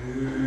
Gloria et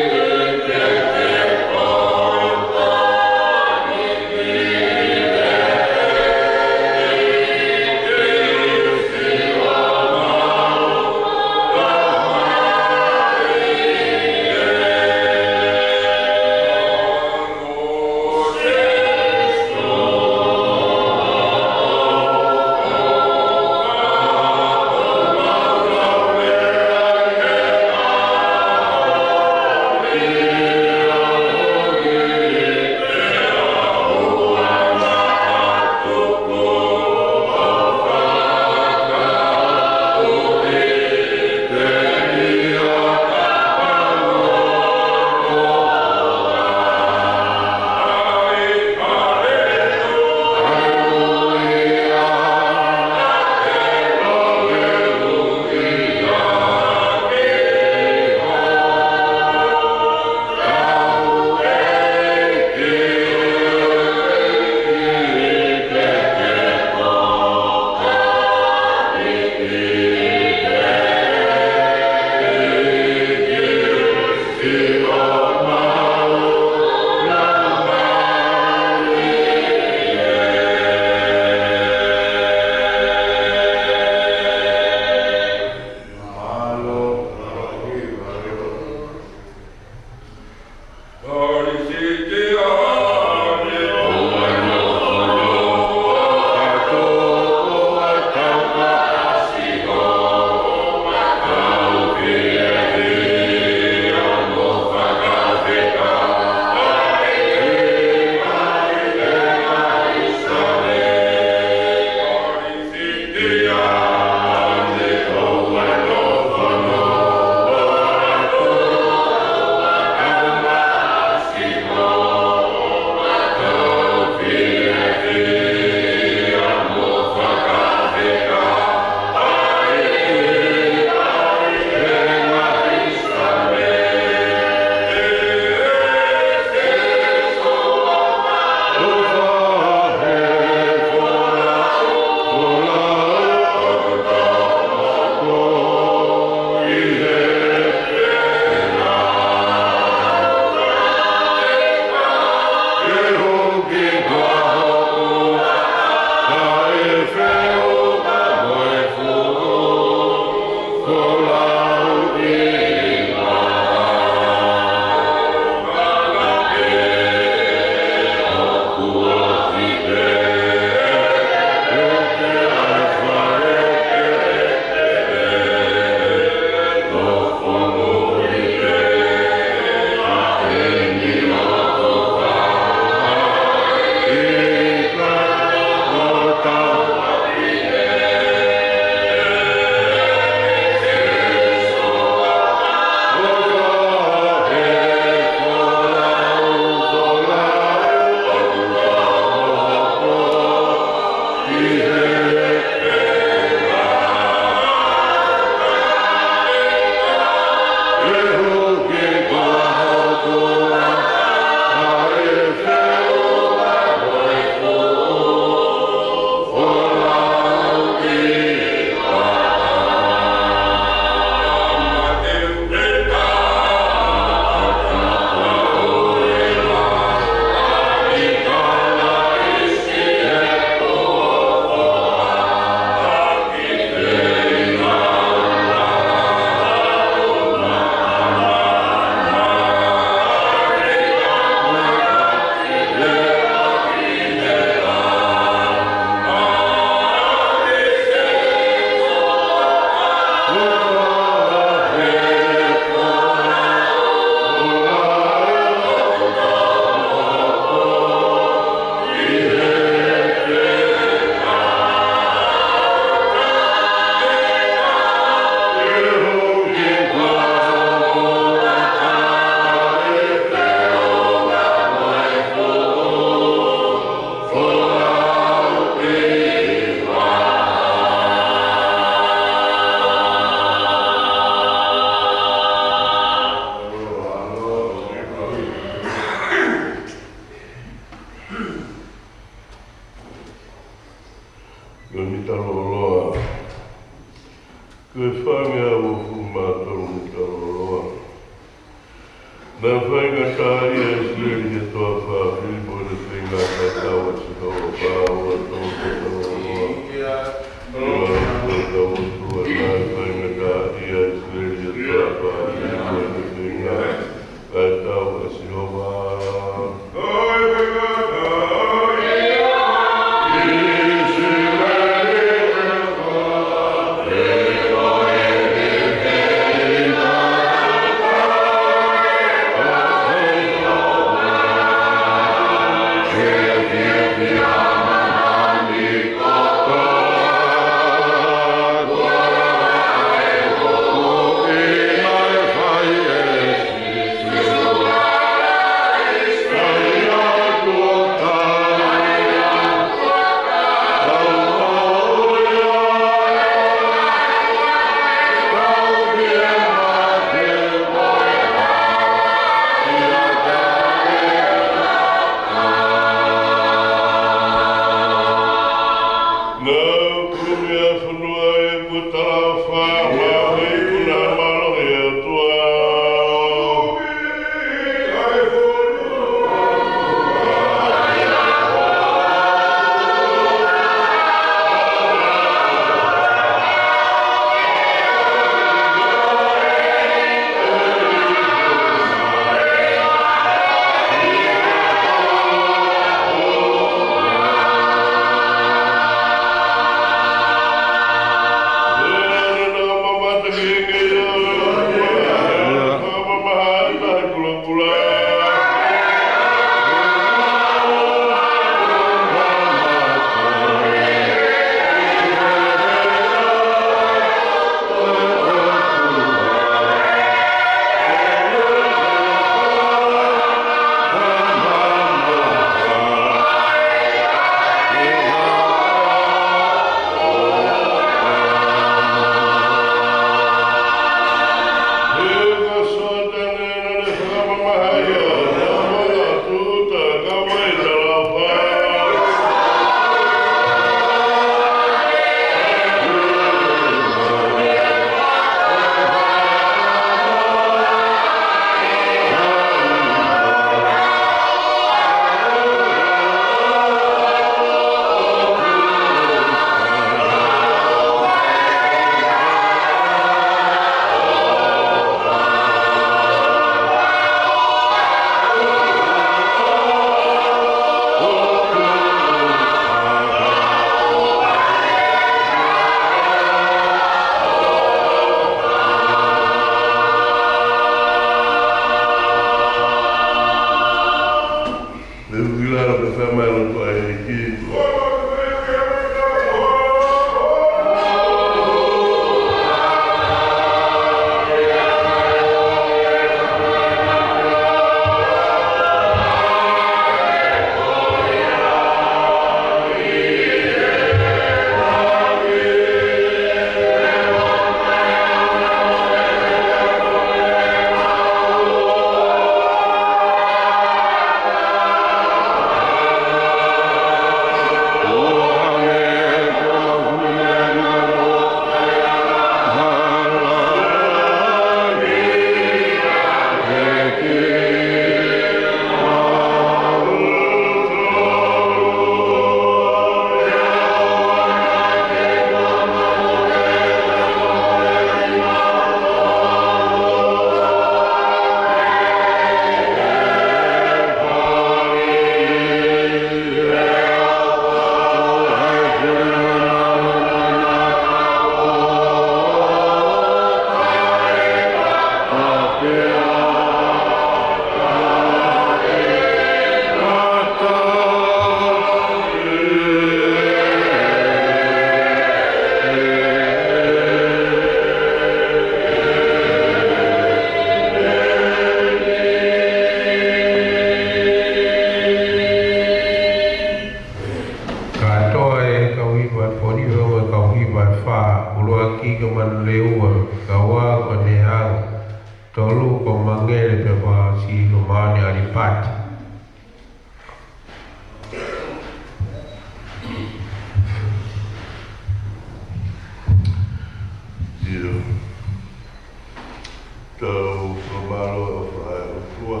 So, a bottle of tua.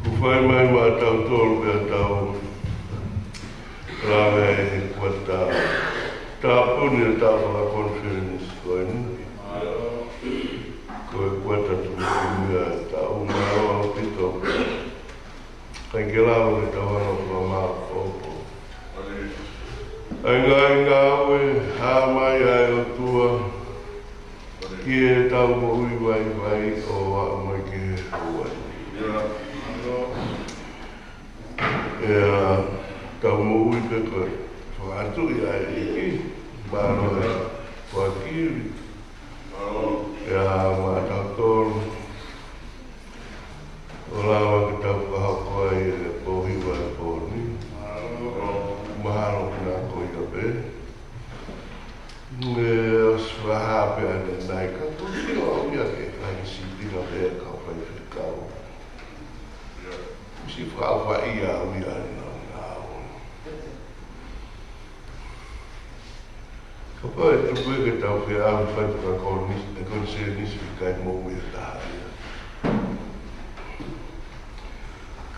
Ku whai mai mā tau tōru pia tau rawe he kua tā. Tā puni e tā whaka conference koe nuki. Koe kua tatu mea tau mā pito. Kai ke lau e tau ano kua mā kōpo. Ai ngā aue, hā mai ai o tua. Ki e tau mo ui vai o wa mai ki he hauai. Tau mo ui pe koe. Whakatu i ai iki. Maro e whakiri. Mā tau tōru. O lawa ki tau whahako ai e pōhiwa e pōni. Mahalo ki nā koi ka pe. Os whahape ane nai ka tuki o au ia ke kai si tina pe ka whai whikau. Si whakau wha ia au ia ane nā au. Ka pā e tupu e ke tau whi au whai whakau e kon se nisi whikai mō me taha ia.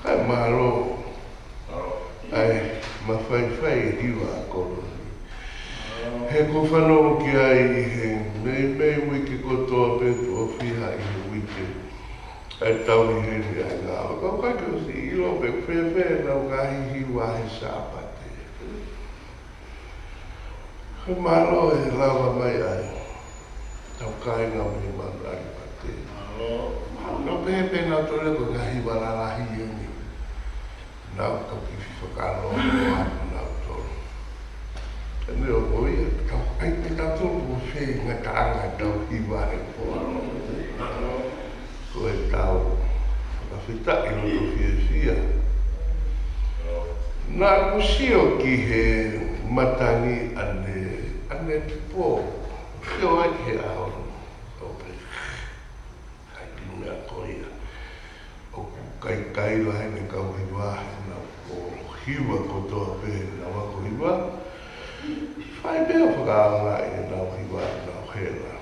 Kai mahalo. Ai, ma whai e hiwa a kono. He ko whanau ki ai i he mei wiki kotoa petu o whiha i he wiki. Ai tau i he ni ai ngā. Kau kai kau si ilo pe whewhe nau ka hiwa he sāpate. He malo e lawa mai ai. Tau kai ngā mi manu ai pate. Nau pehe nau tole ko ngā hiwa lalahi e ni. Nau kau ki whiwhakaro o hatu nau tolu. Ene o oi, ai te tatu o whee ngā taanga tau hiwa e pōano. Ko e tau, whakawhita i roto whiawhia. Nā kusio ki he matangi ane pō. Whio ai he aono. Ope, kai tinu mea koia. O kai lai me kau hiwa nā o hiwa kotoa pe nā wako hiwa. Whai mea whakaanga e nau hiwa nau hera.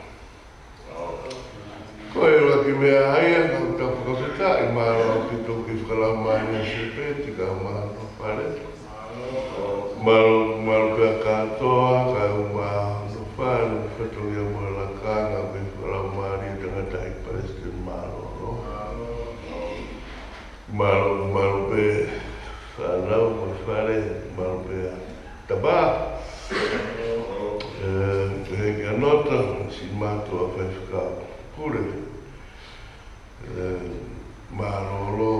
Ko e waki mea haia, kau tau whakawhita i māra o pito ki whakalau mai se pēti ka māra no whare. Māra pia kātoa, ka umā no whare, whatongia mua la kānga pe whakalau māri e tangata i Palestine māra no. Māra pe whanau, whare, māra pe tabā. He ki anota, si mātua whai whakau kure. Mārolo.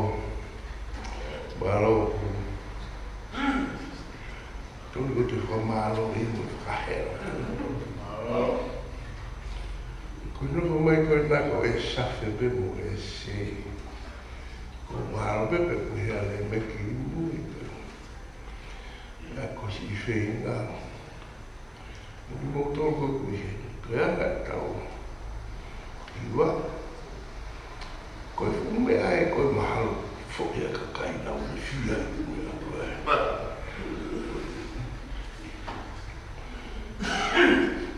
Tōni ko te whamāro i mo whakahera. Ko noko mai koe nako e sawhi pe mo e se. Ko māro pepe ko hea le meki i mui pe. Ko si i whenga. Nō mō tōko kui he, koe anga tau. Iwa. Koe whume ai, koe mahalo. Whoki a kakai nau ni whia i mea koe.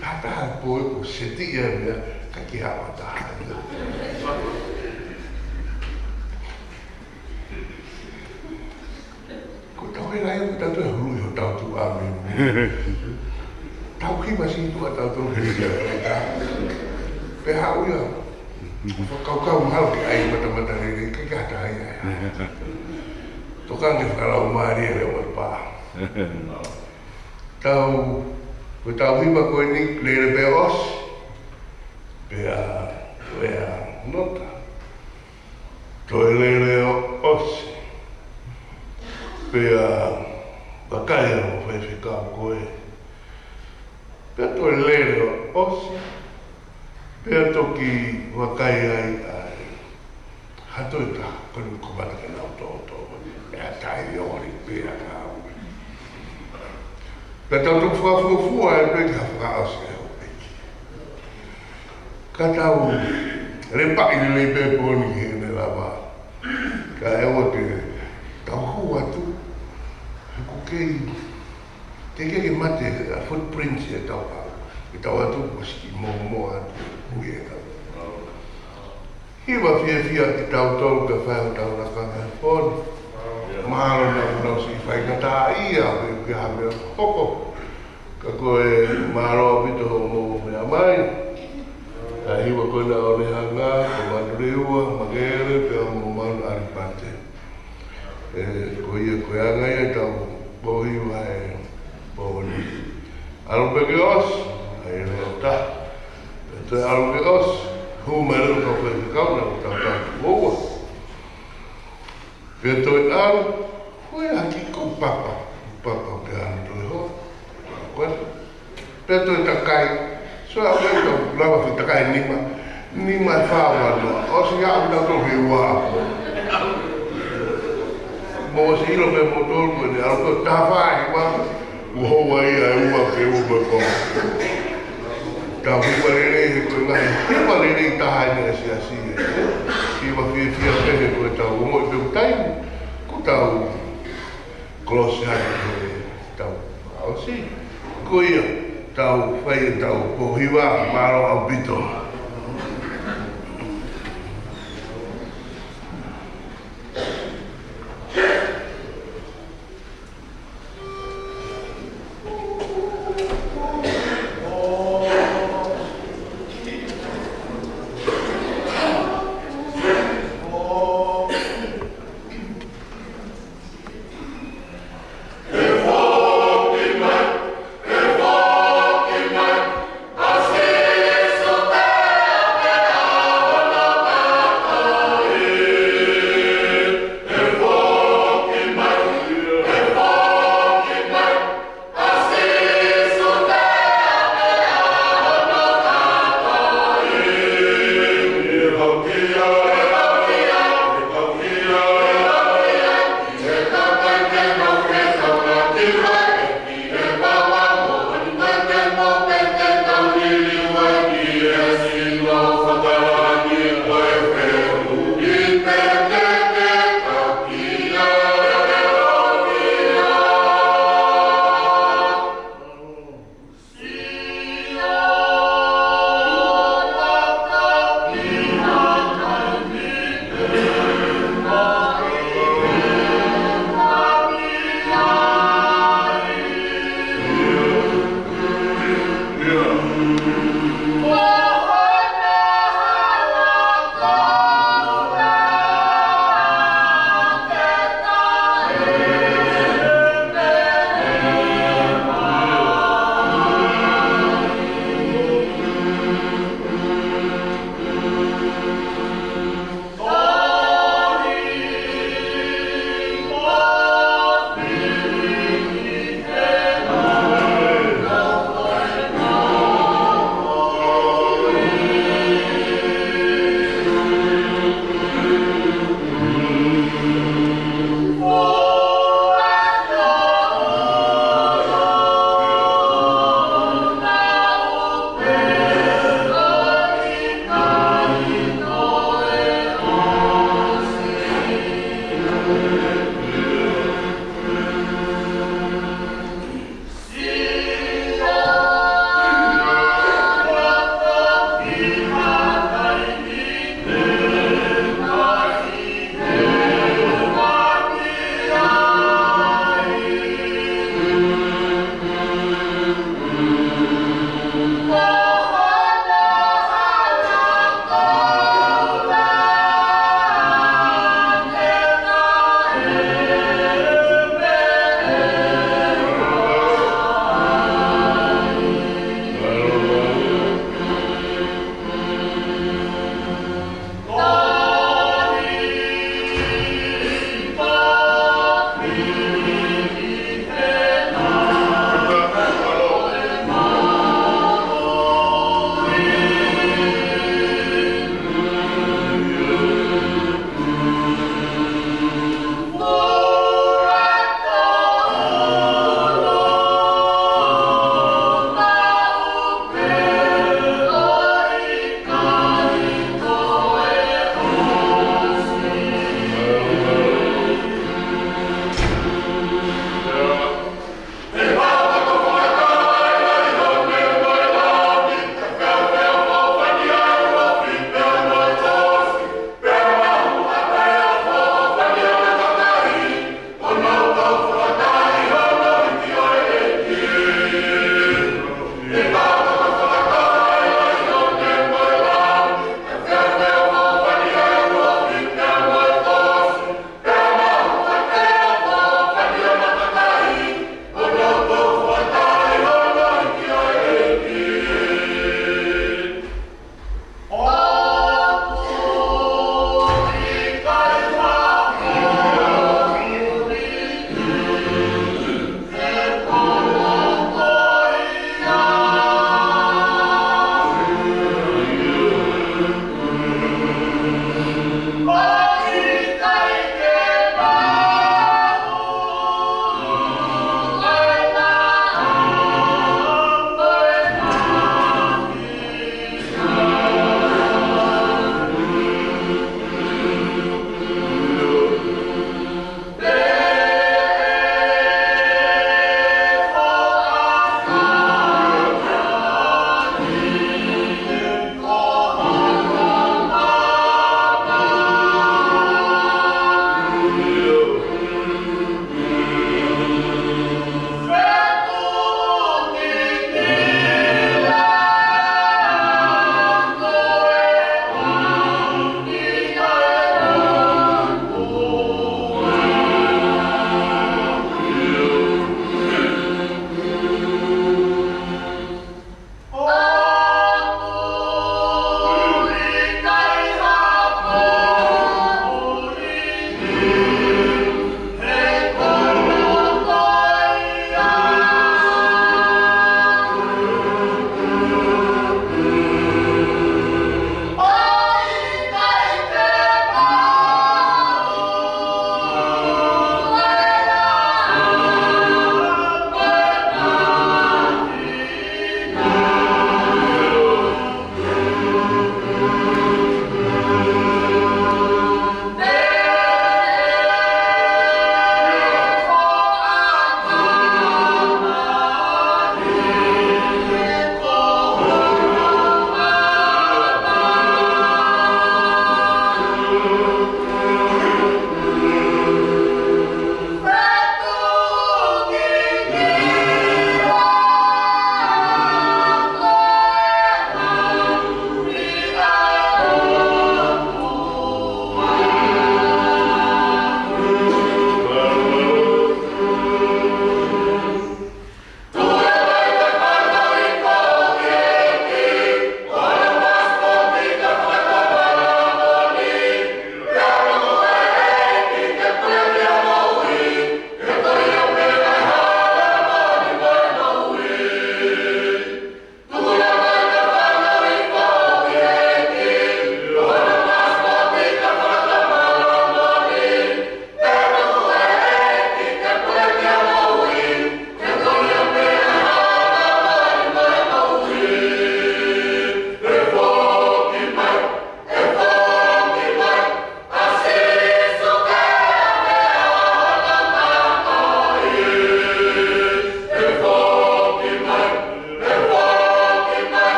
Tātaha poe ko seti ia mea, kaki hawa taha ia. Ko tau he rai o tatu e hui ho tau tu a me. Tau ki masi tua tau tau hea. Pe hau ia. Whakau mahalo ki ai mata rere, kai kata ai ai. Tokange whakalau maari e reo mai pā. Ko tau hima koe ni lere pe os. Pea nota. Toi lere os. Pea wakaia o whai whikau koe. Pea toi lere osi, pea toki wakai ai hatoi ta, koni kumata ke nau tōtō, pea tai ori pea kau. Pea tau tuku whakafua e peki hawhakaose e hopeki. Ka tau repai ni lei peponi he ne lava. Ka ewa te tau hua tu, ko kei, te keke mate footprints e tau hau. I tau atu, koski mō atu, ui e tau. Hiwa fia ki tau tolu ka whai o tau raka me poni. Mahalo na unau si whai ka tā ia ki hame hoko. Ka koe mahalo apito ho mo mea mai. Ka hiwa koe na ole hanga, ko manureua, magere, pe o mo manu aripate. Ko ia koe anga ia tau pohiwa e poni. Alo peke os, ai leo ta. Te alo peke os, hu mero ka peke kauna o tau tau moua. Pea toi alo, hoi aki ko papa o te alo toi ho. Pea toi takai, so a wei tau lawa ki takai nima whawa noa. O si a au tau tohi ua. Mo si ilo me mo tolu koe ni alo koe tawhai wa. Uhoa ia e ua ke ua ko. Tau hiwa rere he koe ngai. Hiwa rere i tahai ni asi asi e. Hiwa fia pehe koe tau umo i peu taimu. Ko tau klose hai koe tau au si. Ko ia tau whai e tau pohiwa maro au pito. Así es,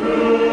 Yeah.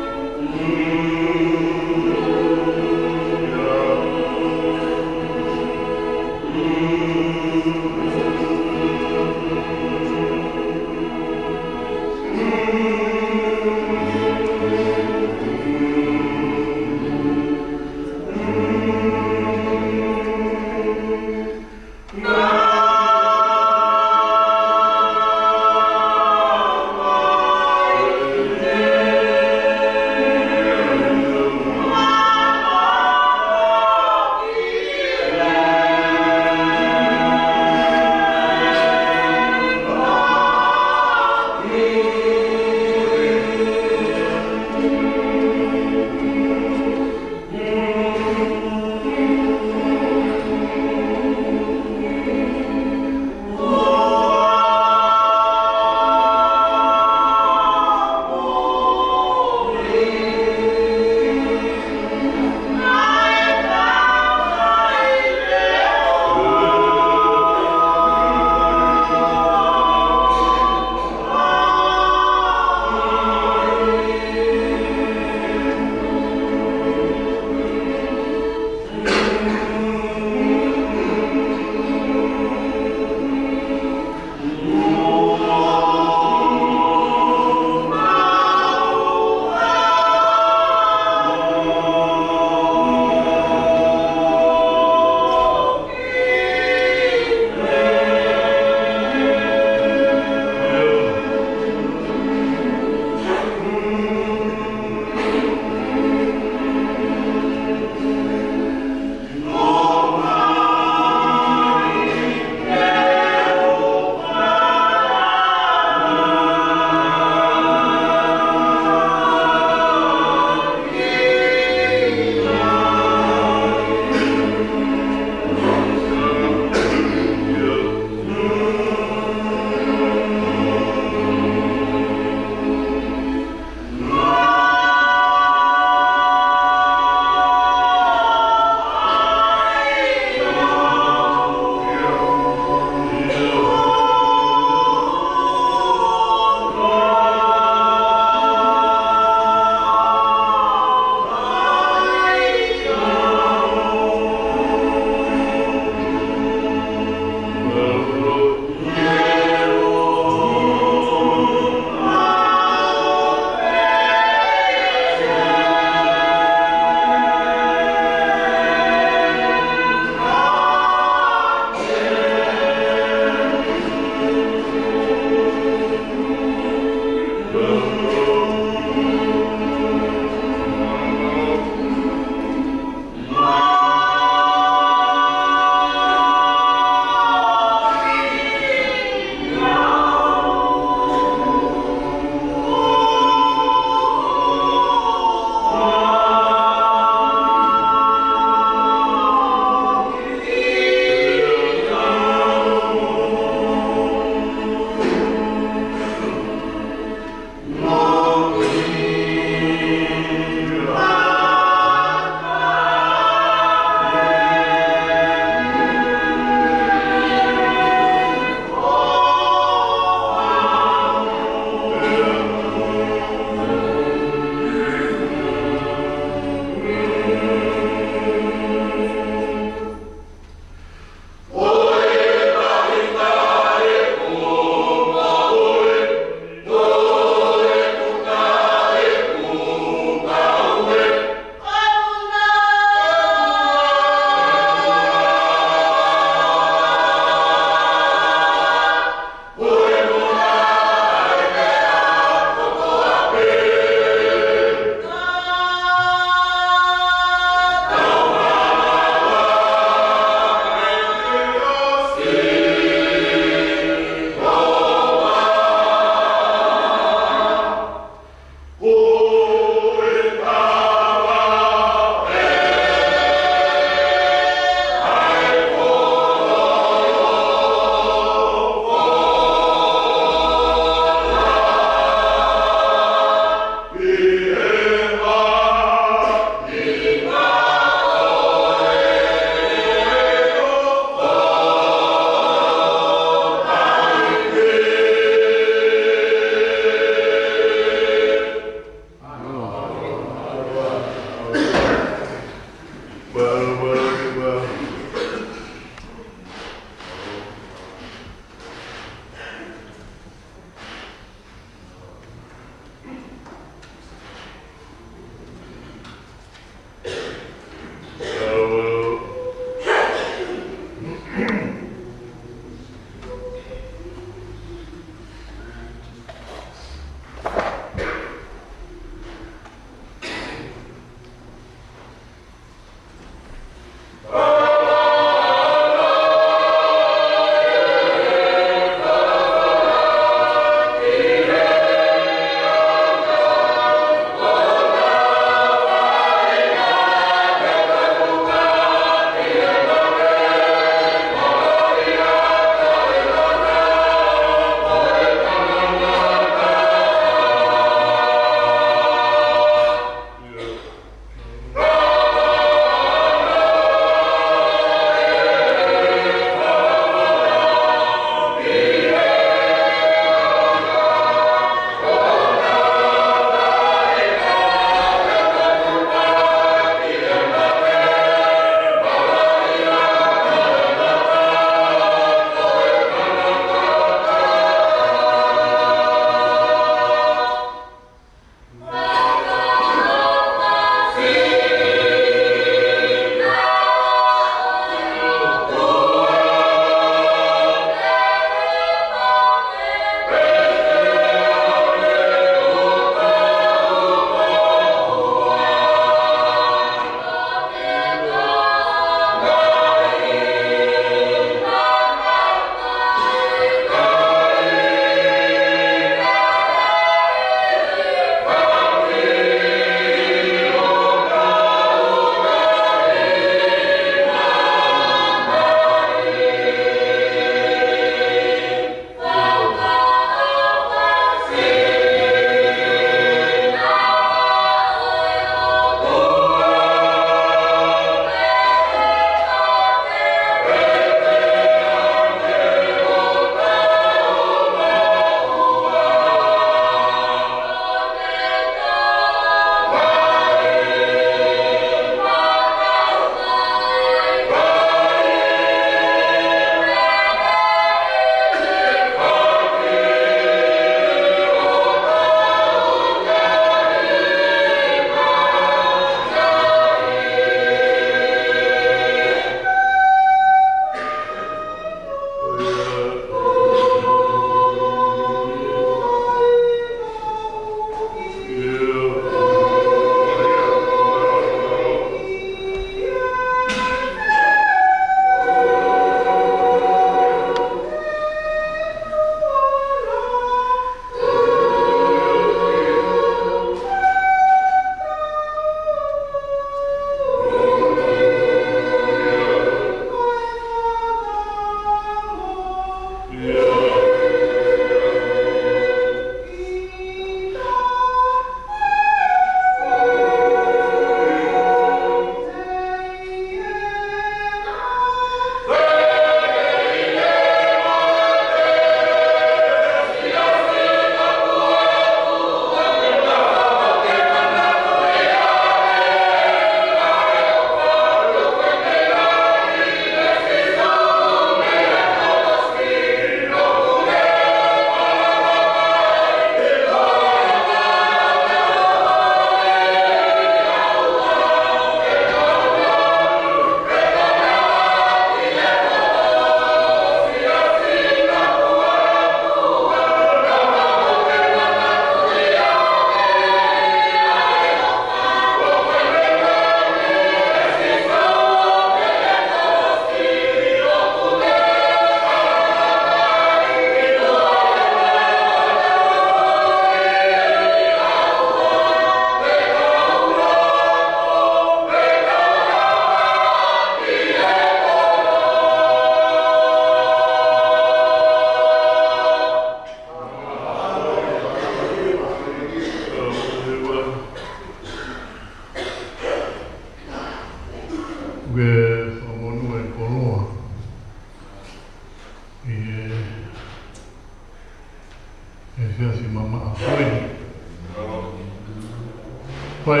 Poi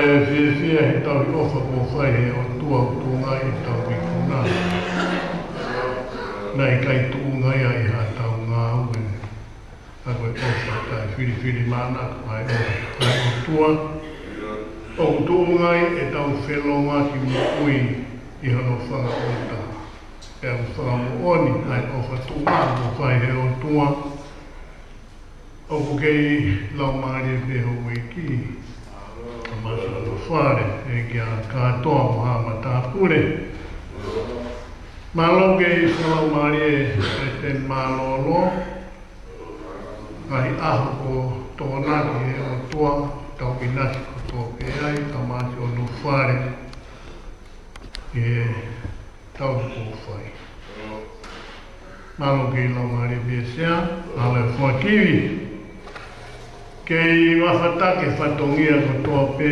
sia he tau i ofa ko whai he o tua o tūnga i tau i kuna. Nei kai tūnga ia i ha tau ngā ue. A koe ofa tai whiri mana ai o tua. O tūnga i e tau whelonga ki mo ui i hano whanga ota. E au whanga mo oni ai ofa tūnga mo whai he o tua. O kukei lau maari e peho ui ki. Masalo whare e kia katoa mo hama tāpure. Maloge i whalau maari e te malolo. Ai aho ko tōnaki e o tua, tau ki nasi ko tō pe ai, ka masi o no whare. E tau ko whai. Maloge i lau maari e sea, ale whakiwi. Kei whawhatake whatongia ko tō pē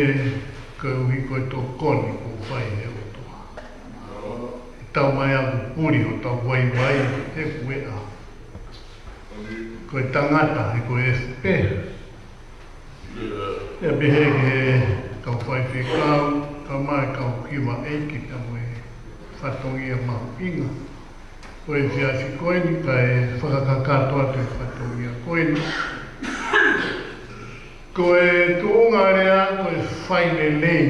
ka uhi koe tō koni ko whai he o toa. Tau mai aku puri o tau wai he kue a. Koe tangata he koe FP. E behe ke kau whai whekau, ka mai kau kiwa eiki tau e whatongia mahu inga. Koe whiasi koeni ka e whakakakato atu e whatongia koeni. Koe tūnga rea, koe whai le lei,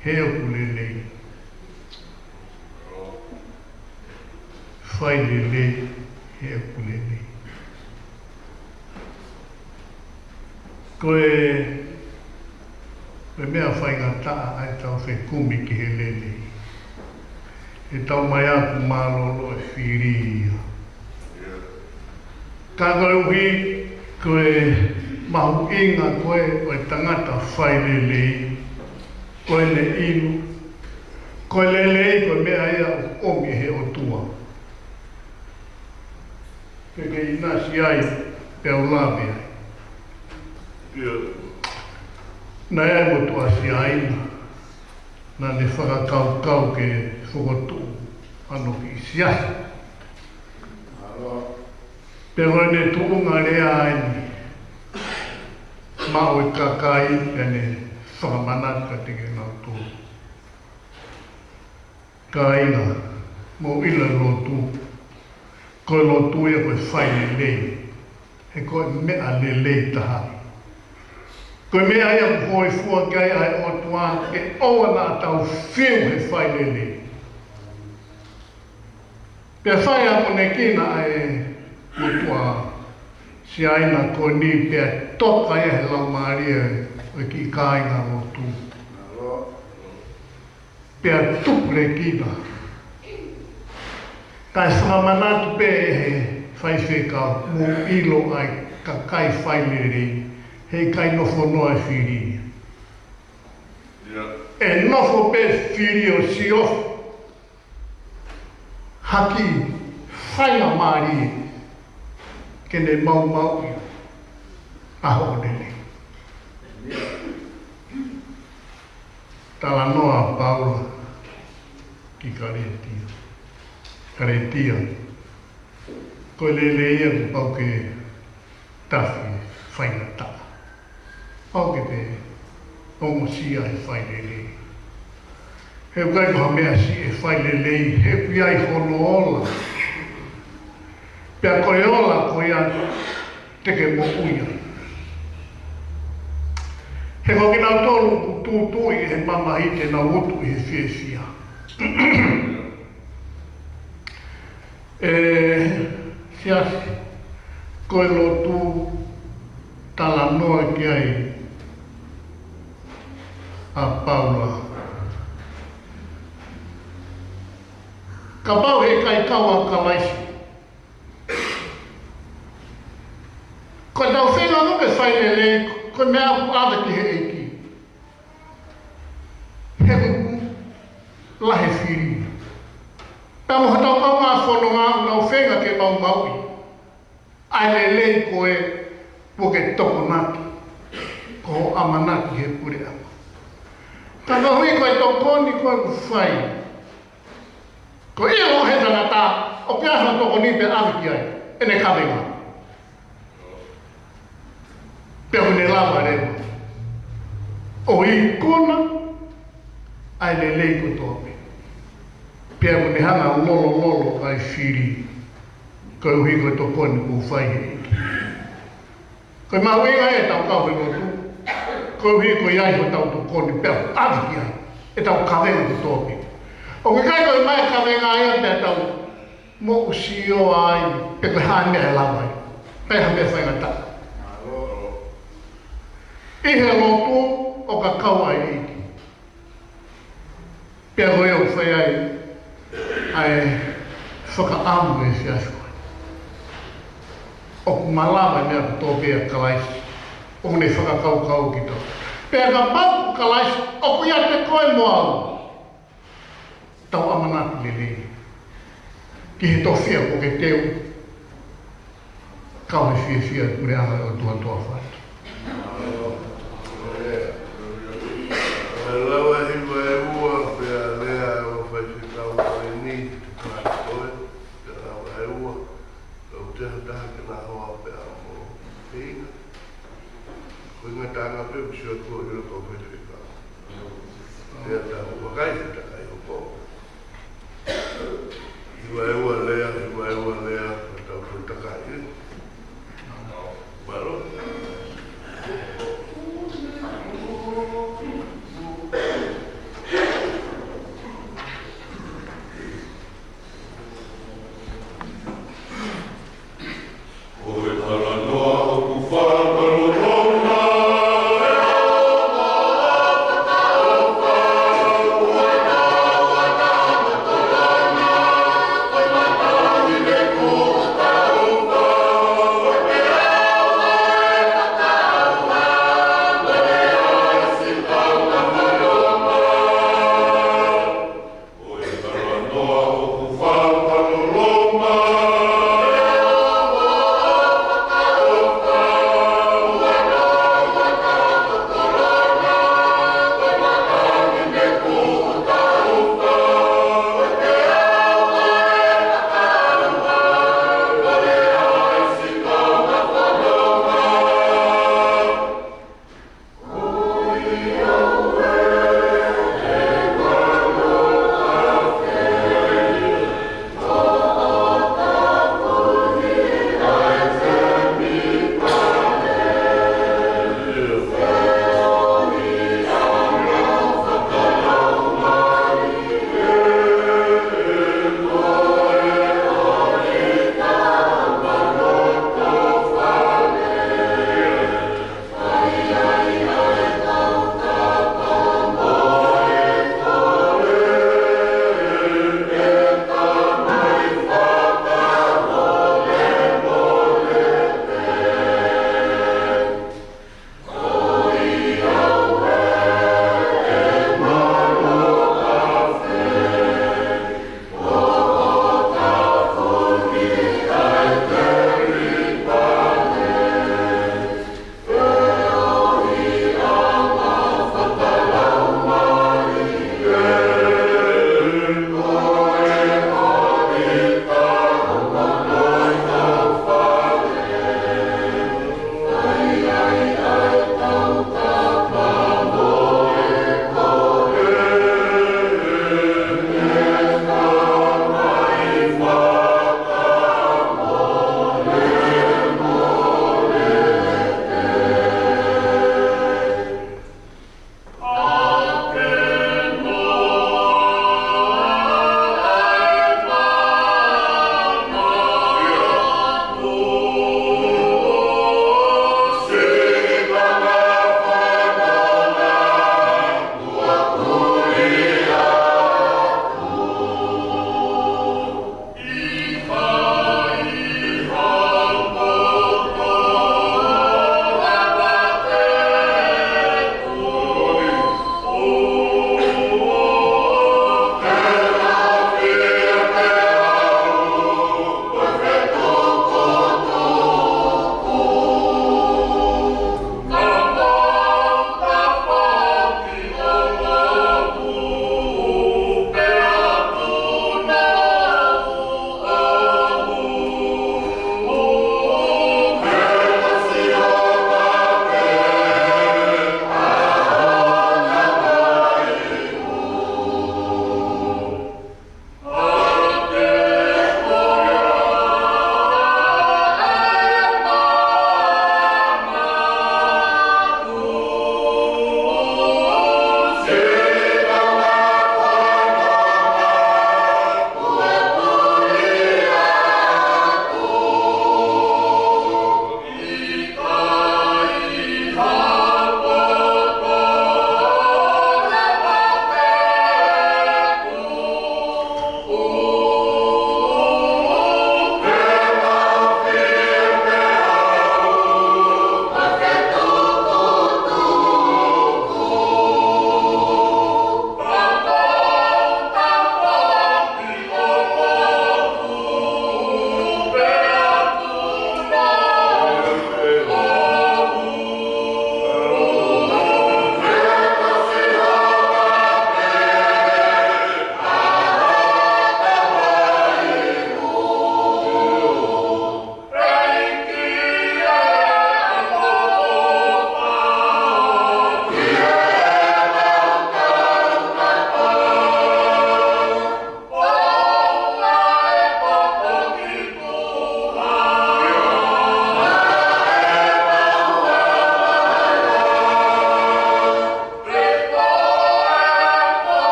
he oku le lei. Whai le lei, he oku le lei. Koe mea whai ngā taa ai tau whai kumi ki he le lei. E tau mai aku mālolo e whiria. Ka koe uhi, koe mahu inga koe o tangata whai lelei, koe le inu, koe lelei koe mea ia o omi he o tua. Peke i nasi ai, pe au lawe ai. Nai ai mo tua si aina, na ne whakakau ke whokotu, ano ki si ai. Pe hoi ne tuunga rea aini, Mao e kakai ene whakamanaka teke nau tō. Ka inga, mo ila lotu. Koe lotu ia koe whai le lei. He koe mea le lei taha. Koe mea ia hoi fua kai ai o tua e oa nā tau whiu he whai le lei. Pea whai ako ne kina ai o tua si aina ko ni pia toka e he lau maaria o ki kai ngā motu. Pia tupre kina. Kai whakamanatu pe e he whaiwhekau mo ilo ai ka kai whainere he kai nofo noa whiri. E nofo pe whiri o si of haki whainga maaria. Kene mau i aho nene. Tala noa Paula ki karetia. Karetia. Koe lele ia ku pau ke tafi whaina taa. Pau ke te ongo sia e whai lele. He ukai koha mea si e whai lele, he piai hono ola. Pea koe ola koe atu teke mo uia. He koki nau tolu ku tūtui he mama hite na utu i he whiewhia. Siasi, koe lotu tala noa ki ai a Paula. Ka pau he kai kaua ka laisi. Ko tau whenga no me whai lele, ko mea ku ata ki he eki. He kuku, lahe whiri. Pea mo hatau kau ngā whono ngā nau whenga ke mau maui. Ai lele koe puke toko naki. Ko amanaki he pure ama. Taka hui koe tokoni koe ku whai. Ko ia lo he tangata, o piasa toko ni pe amiki ai, ene kawenga. Pea hune lama rewa. O i kona, ai le lei ko tope. Pia mo ne hanga lolo ai whiri. Ko hui ko to koni ku whai he. Ko ma wenga e tau kau whengo tu. Ko hui ko iai ko tau to koni pia avi ki ai. E tau kawenga ko tope. O ke kai ko mai kawenga ai te tau mo usio ai pe ko hane e lawai. Pe ha me whainga ta. I he lotu o ka kau ai iki. Pia hoi au whai ai whakaamu e si asko. O malawa nea tō pēr kalaisi. O ne whakakau ki tō. Pēr ka pau kalaisi, o kuia te koe moau. Tau amanatu le le. Ki he tō whia o ke teo. Kau he whia kure anga o tua toa whai. Lawa hiwa e ua pēr lea o whaifitau koe ni te kāna koe. Pēr lawa e ua. Lau te hataha ke nā hoa pēr mo pēinga. Koe ngā tāngā pēr pēr kua hira kua whaifitau. Lea tā ua kai he takai o kō. Hiwa e ua lea, tau koe takai. Waro. Thank you.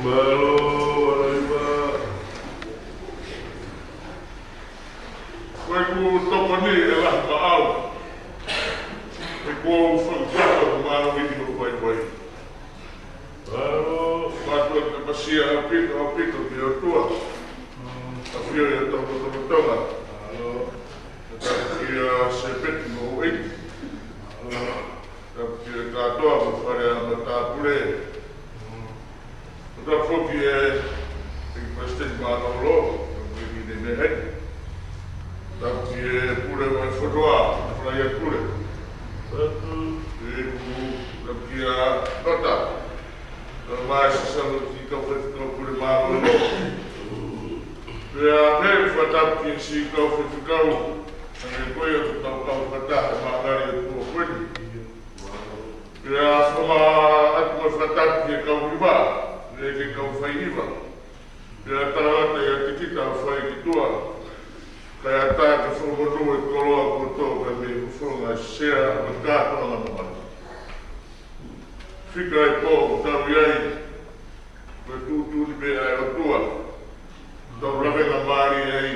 Malo, Alaiba. Koe ku toko ni e lah maau. E kua whakata ku malo hiti ko pai pai. Malo, matua te pasia apito ki o tua. A whio i a tonga. Malo, ki a sepeti mo ui. Ki a katoa mo whare a matapure. Ota whoki e President Manolo, ki ne mehen. Tapi pure mai whatoa, whai a pure. E ku tapi a nota. Mai sasalo ki ka whetiko pure Manolo. Pea pere whatap ki si ka whetikau. Sange koe o tau whatap e maangari e kua kweni. Pea whama atu mai whatap ki e kau riwa. E ke kau whaiiwa. Pea tarawata e a tikita whai ki tua. Kai a tā te whongotu e koroa koto kai me whonga sea me kātoa ngā mamata. Whika e pō, tau iai, me tūtūni me ai o tua. Tau rawenga māri ai,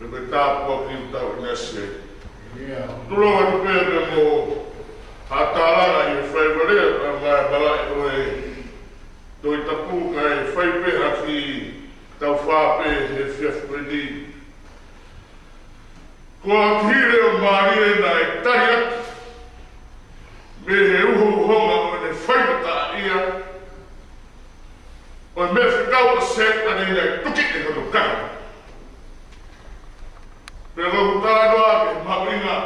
me tāpua ki tau inase. Turonga tu pēr me mō hātāranga i e whaiwarea ka mai malai oe. Toi tapu kai whaipeha ki tau whāpe he whiawhpedi. Kua kire o Maria na e tari atu. Me he uho honga o ne whaimata ia. O me whikau o set ane nei tuki e kono kaka. Me lau tānoa ke mawinga.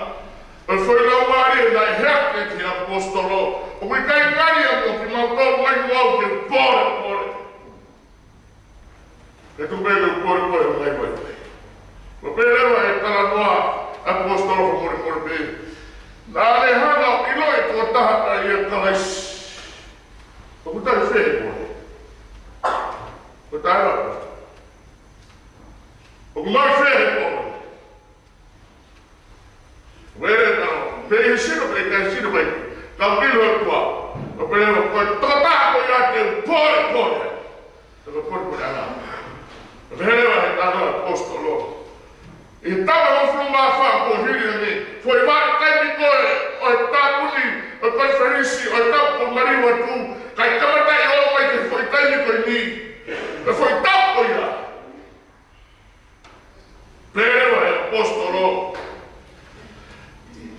O whainau Maria na e heke ki apostolo. O me kai ngari ako ki mautau mai wau ke pore. E tu bebe pore mai. O pērewa e taranoa apostolo mori pē. Nā le hana o ilo e kua tahata i a kalaisi. O kutai whehe kore. O tai rapa. O kumai whehe kore. Where now, pēhe sino pē kai sino pē. Kau ilo e kua. O pērewa koe tokataha koe ia te pore. Taka pore ana. O pērewa e taranoa apostolo. E tawa o whunga wha ko hiri ane, foi wāre kaimi koe, o e tāpuni, o e konferensi, o e tau ko mariwa tū, kai kamatai o mai ke foi kaimi koe ni, e foi tau koe ia. Pērewa e apostolo.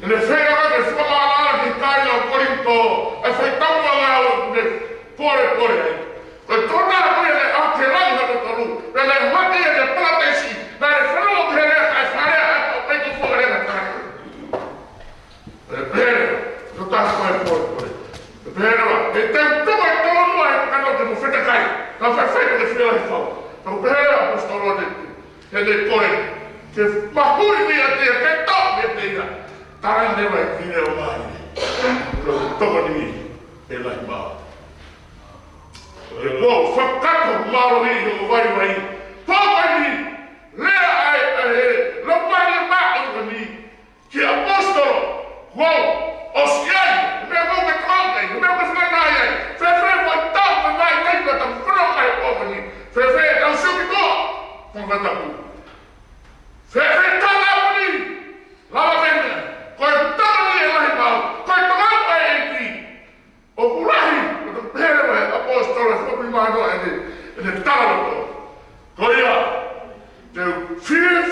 E ne whenga ke whunga ala ki kai o Korinto, e foi tau ngā o ne pore ai. O e tōna koe ne au te ranga no karu, e ne hati e ne palatesi, na ne whanau ke rea kai wharea ako peito whore na tāku. E pērewa, no tāku e pore. E pērewa, e te tuma e tōnua e kano te mo whetakai, na whaiwhaita ke whia he whau. Tau pērewa, apostolo he ne koe, ke mahuri mi a te, ke tau me te ia. Taranga rewa e kine o mai. Tau toko ni e lahi maa. E kua whakato marohi o waiwai. Pāwai lea ai lopari maa ni ki apostolo. Wow, osiai, mea mau me kāngai, mea me whanai ai. Whewhe mai tau me mai nei ka tau whanau ai pāwai. Whewhe tau suki toa, whangatapu. Whewhe tala wani, lawa mene, koe tala ni e lahi mau, koe tangau ai e ki. O kurahi, o te pērewa e apostolo e whapi mānoa e ne tala toa. Koia, te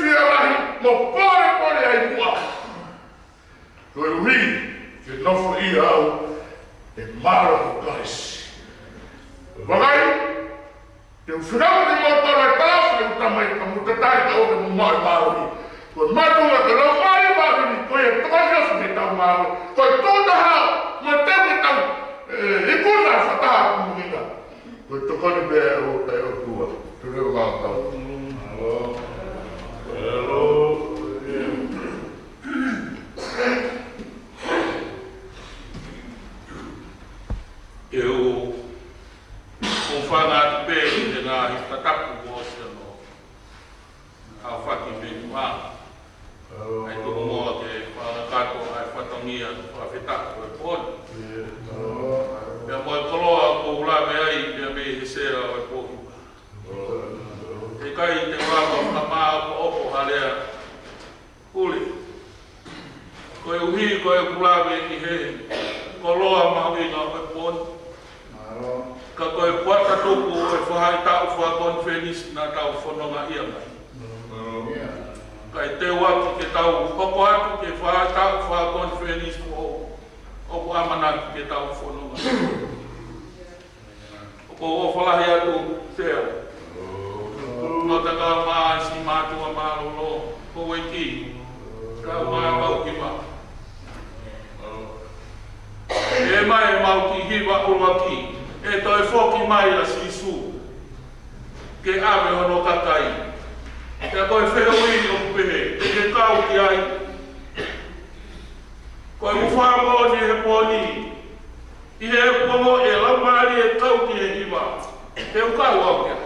whia rahi mo pore ai mua. Koe ui, ke nofo i au, e maro o kaisi. Wakai, te whiau ni mo toro e tāwhi o tamai ka mutatai ka o te mumai marohi. Koe matunga ka lau mai marohi, koe e tokaniosu me tau marohi. Koe tōta hao, mo te me tau, e kuna e whataha kumuhinga. Koe tokani mea o tai o tua. Tureu mātau. Hello. Eu vou falar bem de na estatapu você no a fati bem lá. Aí todo mundo que fala cato a fatomia a feta o pode. Eu vou colocar o lá bem aí, bem ser o koloa maui ngā koe poni. Ka koe kuata tuku e whahai tau wha konferis nā tau whanonga ia mai. Kai te waki ke tau hoko atu ke whahai tau wha konferis o amanaki ke tau whanonga. Ko o whalahi atu teo. No te ka maa si mātua mārolo ko weki. Ka maa mau ki maa. E mai mau ki hiwa urwaki. E toi whoki mai a sisu. Ke ame hono kakai. Ke koe whehoi o kupehe. Ke kau ki ai. Koe uwhamo ni he poni. I he kuongo e laumari e kau ki he hiwa. Te ukau au kia.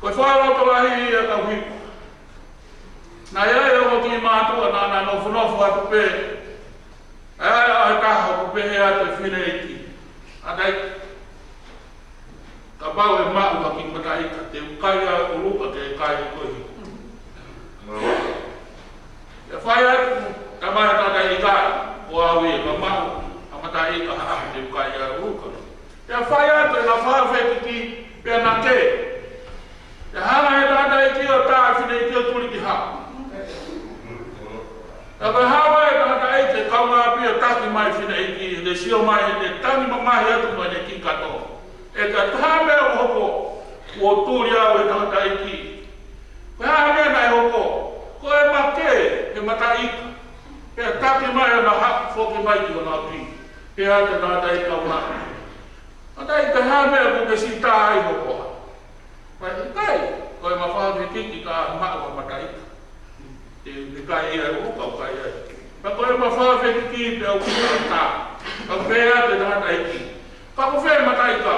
Koe whāroto lahi e kau hiwa. Nā iai o ki mātua nāna nofu atu pē. Ai ai taha ko pehe ate whineiti. Adai ka pau e mau ka ki mataika. Te ukai a uruka te kai kohi. E whai atu ka mai tata i kai. O awi e ka mau. A mataika haa te ukai a uruka. E whai atu e na whawheti ki pia na ke. E hana e tata i ki o taa whineiti o tuli ki haa. E koe hawa e tata e te kaunga pia taki mai whineiti. Le sio mai le tangi mamahi atu mai ne ki kato. E ka tāme o hoko o tūri au e tata i ki. Koe hawa e nai hoko. Koe ma ke e mataika. E taki mai o na haku whoki mai ki o na pi. E a te tata i kaunga. Ata i te hawa e kuke si tā i hoko. Koe i kai. Koe ma whāwi kiki ka mao a mataika. E kai e uka o kai e. Pa koe ma whawhi ki te au ki tā. Ka whea te tata i ki. Ka ko whea mataika.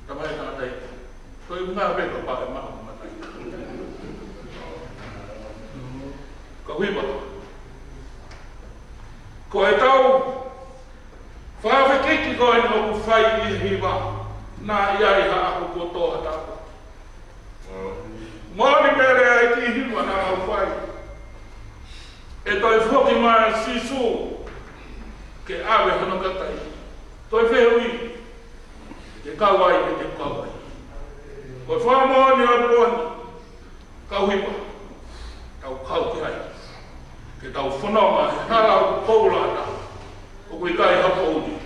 Ka mai tata i ki. Koe mga wheka pa e mao mataika. Ka huiwa. Ko e tau whawhi kiki koe ni oku whai i hiwa. Nā iai ha aku kotoa tāku. Mōni pere ai ki hiwa nā au whai. E toi whoki mai sisu ke awe hano katai. Toi whehui ke kawai e te kawai. Koi whamoni o poni kauhipa. Tau kau ki hai. Ke tau whanonga he harau koulata. O kui kai hapouni.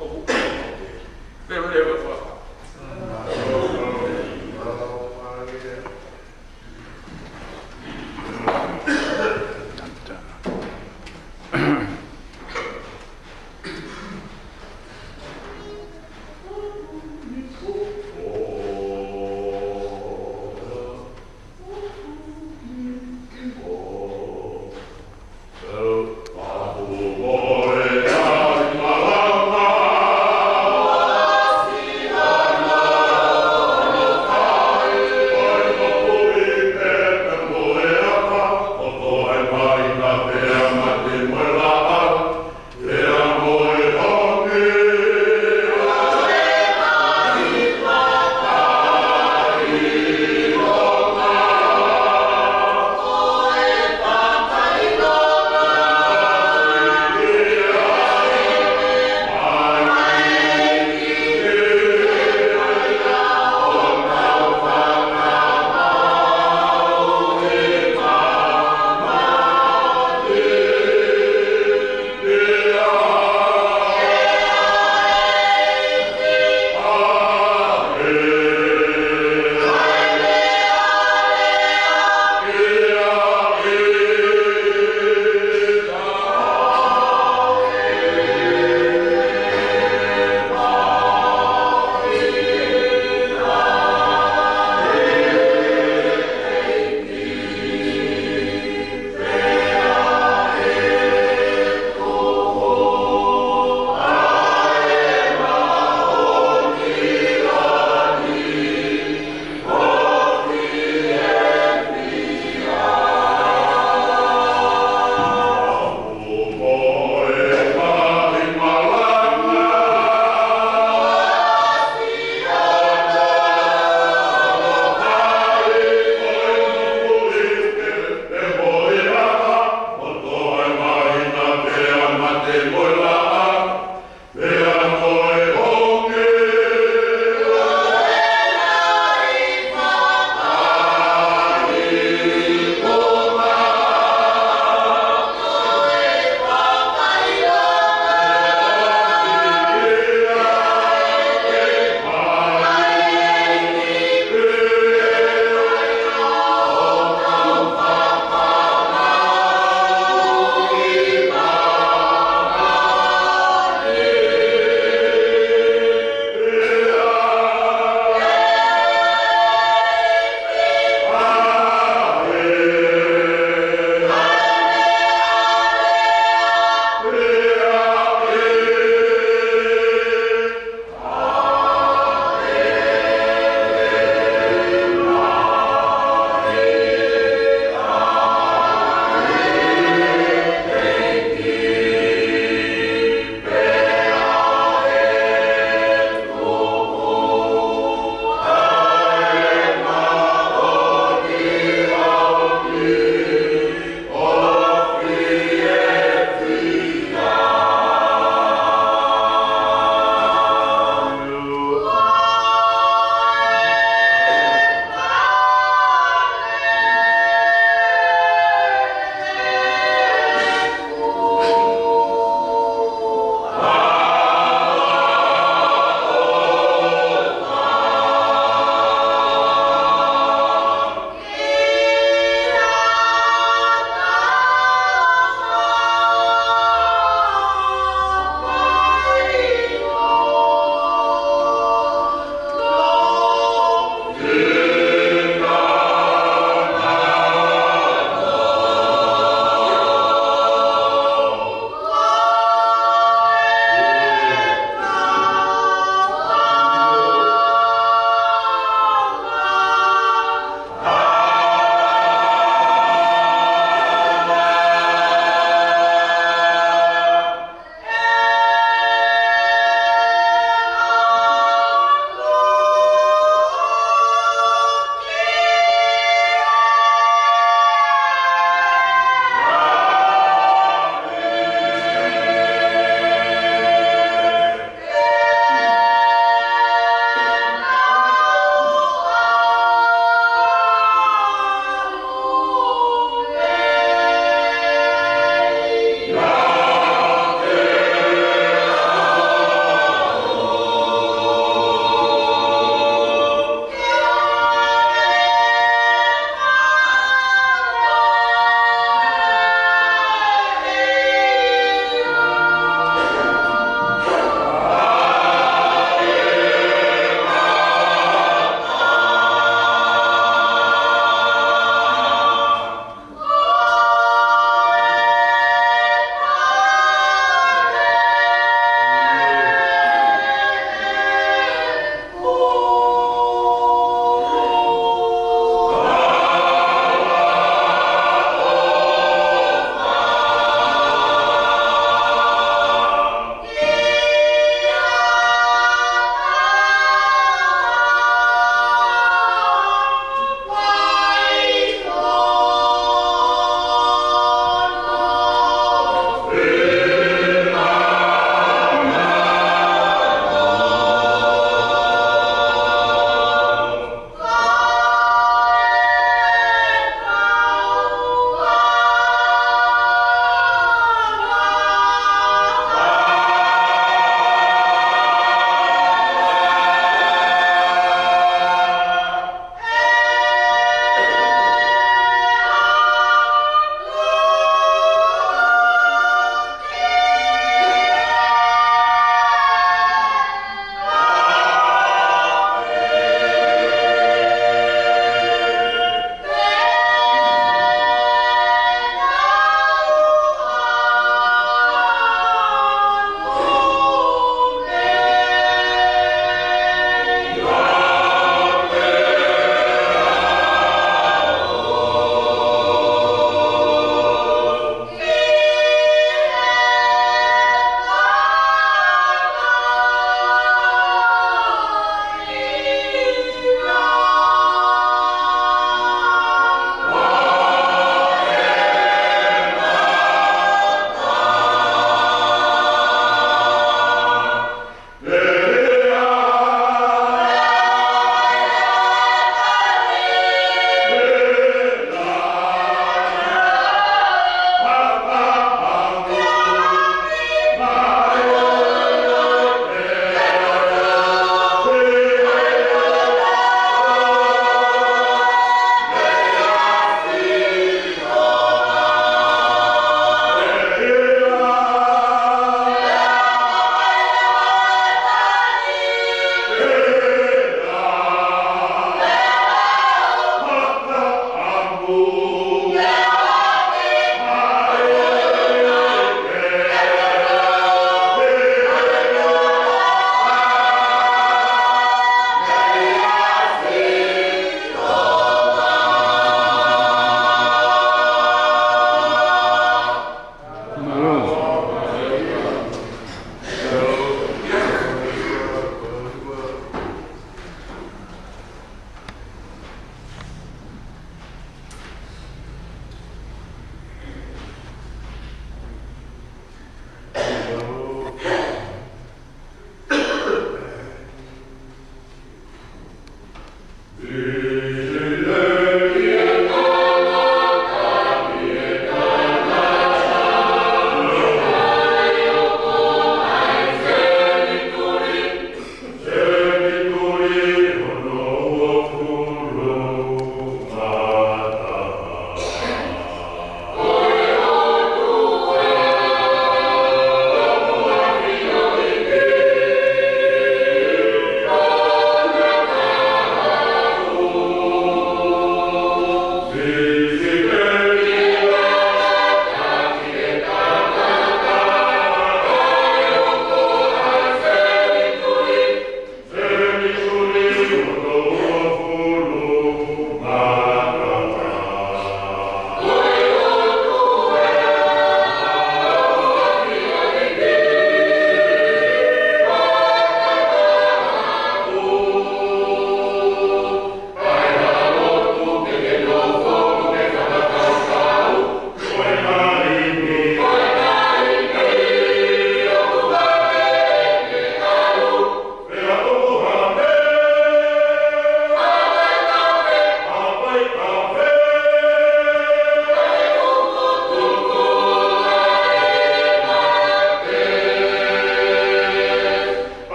O kui kai hapouni. Lewe lewe whaka. Oh,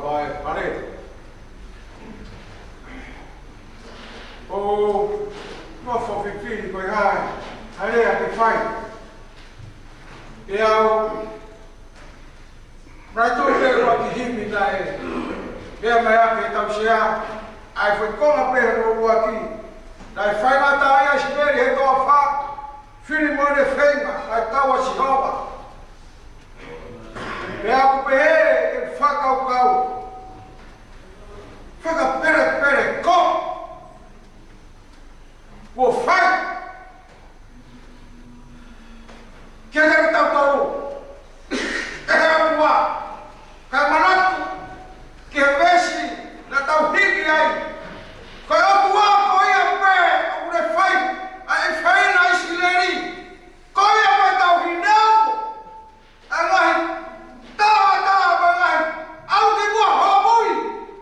vai pare. O no fo fifili ko ai ale a ke fai. E au Rato te ro ki himi dai. E mai a ke tau sia ai foi com a perro aqui. Dai fai na taia espere he do fa. Fili mo de feima, ai tau a sihova. E a kupe e whaka o kau. Whaka pere ko. Ko whai. Kia kere tau tau. E hea mua. Kai manatu. Ki he pesi na tau hiki ai. Kai o tua ko ia pe. O kure whai. Ai whai na isileri. Ko ia pe tau hinau. Alahi. Tawa balai. Au ki mua homui.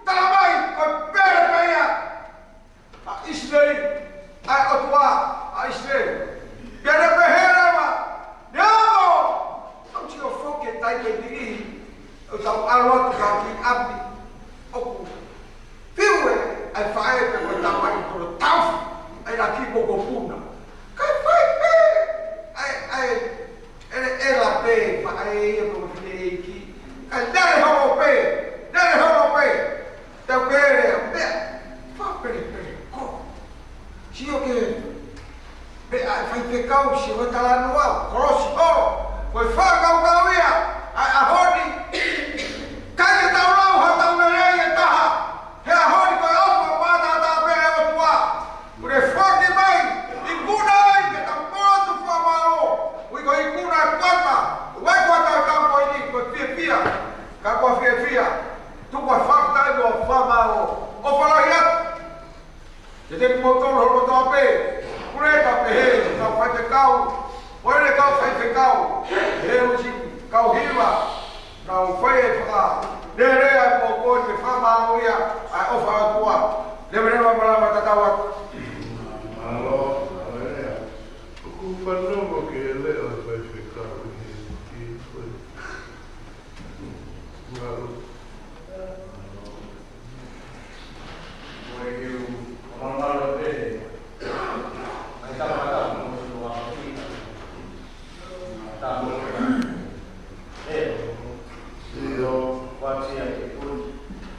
Talamai. Ko pere peia. A isileri. Ai o tua. A isileri. Pere pehera ma. Niamo. Au tio foke tai ke diri. O tau alot ka ki abdi. Oku. Piwe. Ai whae pe ko tamai koro tau. Ai la ki koko puna. Kai whai pe. Ai. Ela pe. Ai e ko fine ki. Kai dere homo pe. Dere homo pe. Te pere. Pe. Fa pere. Ko. Sio ke. Pe ai fai pe kau si o tala noa. Korosi oro. Koi wha kau ia. Ai ahoni. Kai ke tau rau ha tau nerei e taha. He ahoni koi ofa pata ta pe e o tua. Ure whaki mai. I kuna ai ke tau pora tu whamaro. Ui ko i kuna e kwata. Uai kwata e tau koi ni. Koi fia. Ka kua fia. Tu koi whakta e mo whamaro. O whalahi atu. Te te kumotor horo toa pe. Kureka pe he. Tau whai te kau. Oere kau whai te kau. He usi kau hiwa. Kau whai e whaka. Nere ai po koi te whamaro ia. Ai ofa atua. Lemerewa malama tatau atu. Alo, alea. Ku whanongo ke leo e whai whekau ki koe. Ngaro. Oi, eu vou lá no dele. Aí tá lá, no aqui. Tá bom. Io, Pode ser aqui, tudo.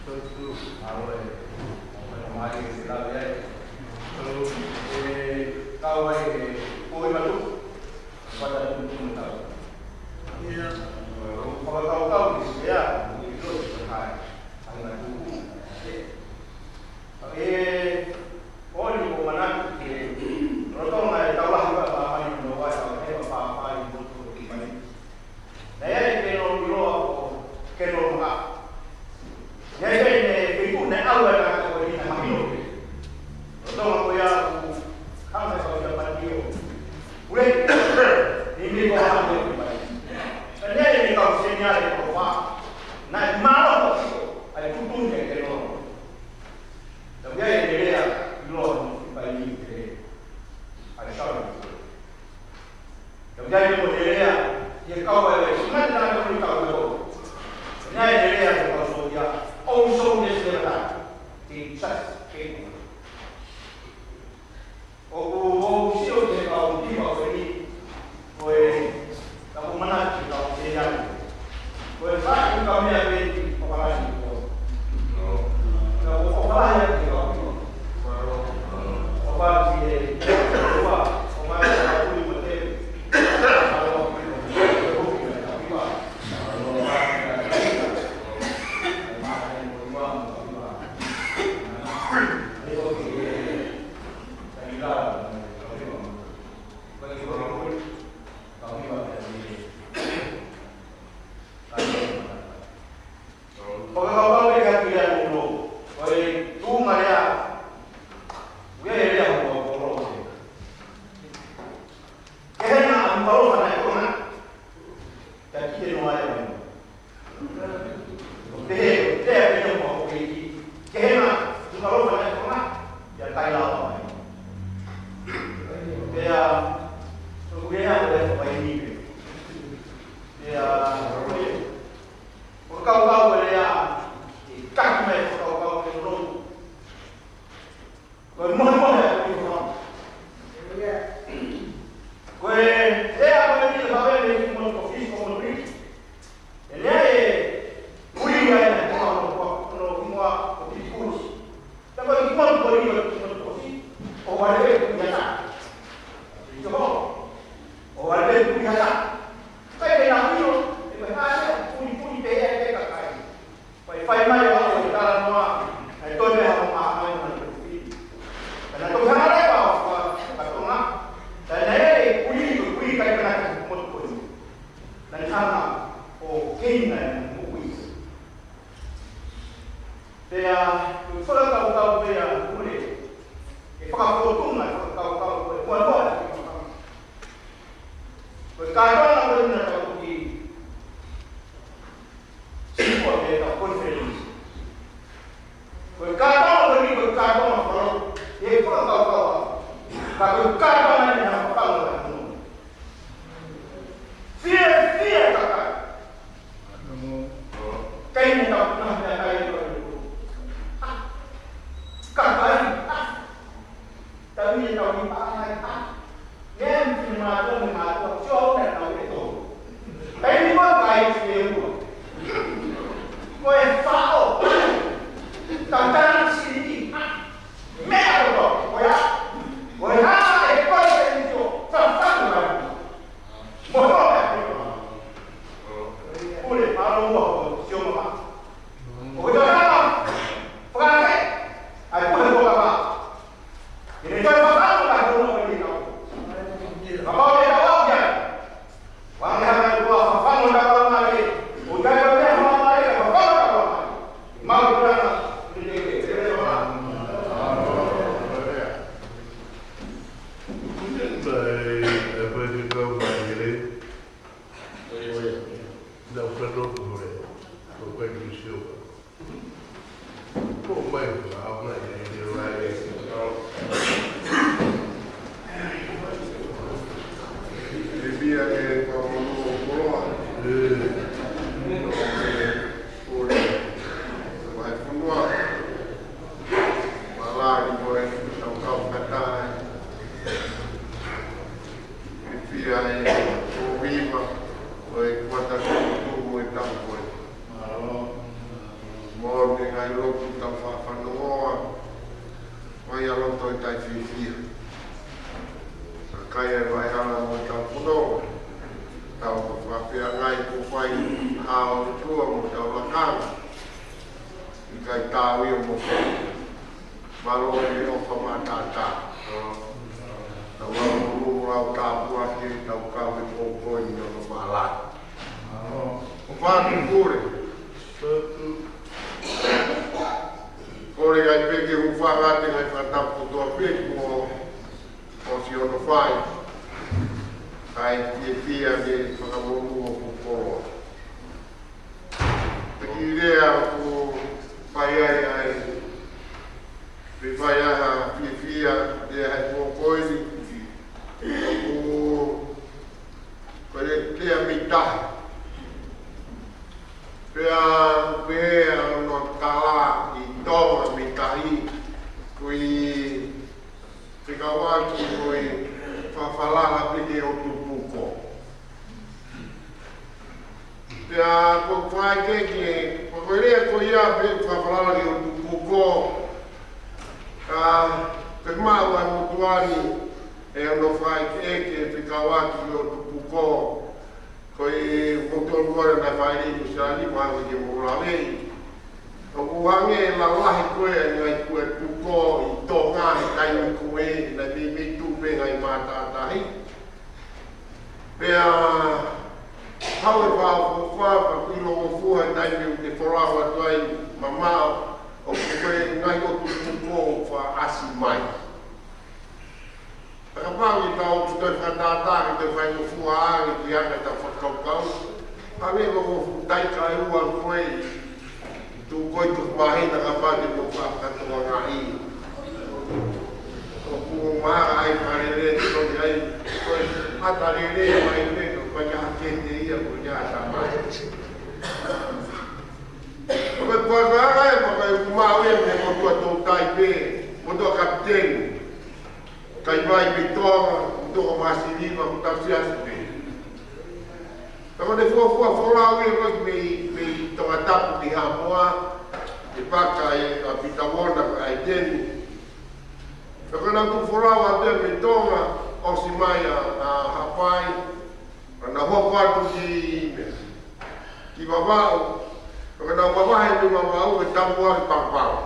tanto, Agora, mais tá bem. alo, Kau ai koi malu. Pada tuntun kau. ia, Kalau kau di ya, itu hai. Angkat buku. Oli ko manak ke rotong ai tau lah ba ba mai no wa sa he ba ba ai bu tu ki mai. Dai ke no biro ke no ma. Ya ne ke ku ne awa ka ko ni na mino. Rotong ko ya ku kang sa ya pa dio. Ule ni mi ko ha ko ni mai. Ne ni ka senyale ko wa. Na malo ai tu tu ke no. Tapi ya dia lo bagi ke asyam. Jadi modelnya dia kau ada semua dalam diri kau tu. Jadi dia kau soya, also dia sebenarnya tidak kena. Oh, siapa dia kau di kau ini? Kau kamu mana kau sejarah? Kau tak kau ni ada di kepala kau. Kau kepala yang kau. Oba de oba a puli mote alo pon poli o wale ku biasa. Itu o wale ku biasa. Kai na kuyo, e ba ha puni pe e ka kai. Pai mai o ta no ai to ne ha ma mai na ku. Kana to ha ra ba to na. Dan ne ku kai kana ku mo ku. Dan sama o keinginan kuis. Dia sudah tahu dia boleh. Pakai foto nak kau buat. Berkata nak benar kau di sebuah dia konferensi. Berkata beri berkata kalau dia kau berkata mana yang kau Fear kakak. Kain tak pernah ada itu. Kakak, tapi tahu ni pakai. Yang cuma tu jauh dan tahu itu. Tapi ni pun kain semua. Kau faham? Tentang sini. Mereka tu, kau ya. Ekor itu sampai mana? Mohon. Boleh, malu buat siapa? Oh jangan, pakai. Aku hendak buat apa? Ini tu apa? Aku tak tahu apa ini. Apa dia tahu dia? Wang yang dua, apa yang dah tahu lagi? Udah ada yang mau lagi, apa yang tahu? Mau berapa? Ini. Não falou por ele, por que ele disse como é que a mãe ele vai devia ter como colocar vai fundar malah depois então kau kata devia o viva oi quanta tampo mo de ngai lo ta fa no mai alo to tai fi kai vai ala mo ta puno ta fa pe ngai ku fai ao tu mo ta la kan kai ta wi mo malo ni o fa ma ta ta ta wa mo ra ta pu aki ta ka wi ko ni no mala Quando pure, ora hai perché un farate hai fatto tutto a pecco, o se non fai, hai via che fa un po'. Perché l'idea tu fai a via di un po' di a metà. Pea no kala I toa mitai kui tikawaki kui whawhalala peke o tupuko. Pea ko whai keke, ko rea ko ia pe whawhalala ki o tupuko te maua mutuani e ono whai keke tikawaki o tupuko koi motor gua na fai ni sali ma ke mo la lei o wange la lahi koe ngai koe puko I tonga I kai koe na mi tu pe ngai mata tahi pe a hawe va o fa pa kilo o fu nai mi te fora wa toi mama o koe ngai o puko fa asi mai Rapaz, então, tu deve andar, tu vai no fuar, tu anda da facão, a mim eu dai caiu a foi, tu coi tu vai na rapaz de tu faz tanto aí, o mar aí para ele, tu aí, a tarele vai ele, tu vai já quente ia, tu já tá mais. Porque por agora, porque o mar é mesmo tu dai bem, o do capitão kai vai pitonga do masiliva ku tafsias be Kalau de fora me to ataku di hamoa e pakai a pitawona ai den E kona tu whorawa te me tonga o si mai a hapai. Ana hoko atu ki wawao. E kona wawahe me wawao e tamua ki pangpang.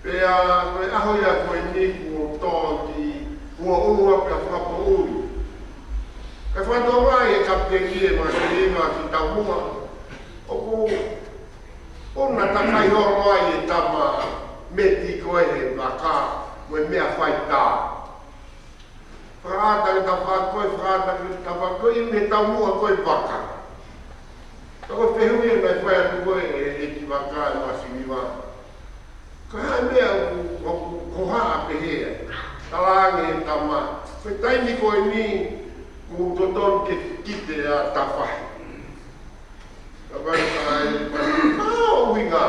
Pea koe aho ia koe niku o tō ki ua urua pia whapa uri. E whantorai e kapteni e maserima ki tamua. O na takai horo ai e tama meti koe he waka moe mea whaita. Whakaata ki tawha koe, whakaata ki tawha koe, me tamua koe waka. Tako whehui e mai whai atu koe e ki waka e maserima. Ka hae mea ko haa pehea, talange e tama. Koe taimi koe ni ku toton ke kite a tawhahi. Ka wai kai, kao winga.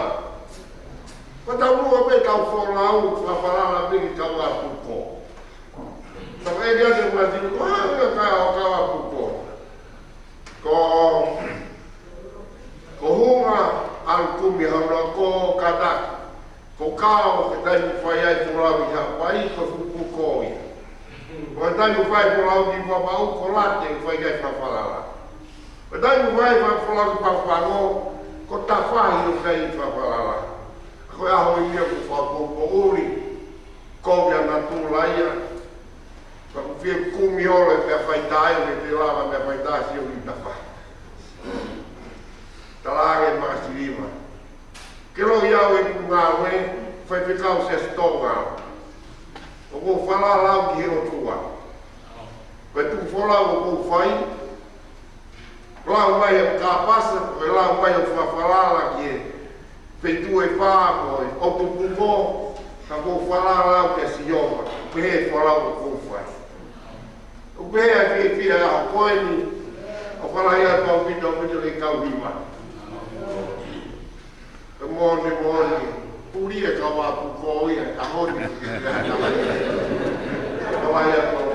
Ka tau mua me tau wholau, whawharana peki tau a puko. Ka wai ea se matini, ko haa winga kai o kau a puko. Ko hunga al kumi hauna ko kadaki. Ko kao ke taimi whai ai wholau i hapai ko fuku koi. Ko taimi whai wholau i wapau ko late i whai kai whawharana. Ko taimi whai wholau i whawhango ko ta whahi o kai i whawharana. Ko aho i mea ko whapopo uri. Ko mea na tūlaia. Ko whia kumi ora e pia whaitai o te lava mea whaitai si o i ta whahi. Talage maasirima. Kero iau e ngā we, whai whikau se sto ngā. O ko whala lau ki hero tua. Wai tu wholau o ko whai. Lau mai e ka pasa, wai lau mai o whawhalala ki e. Whai tu e whākoi, o tu puko, ka ko whala lau ke si yoma. Pehe wholau o ko whai. O pehe a whia a koe ni, o whala ia tau pita o pita le kau hiwa. Mone, puri e ka wā puko ia, a honi ki te kawai a tō. Oh,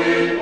Wow.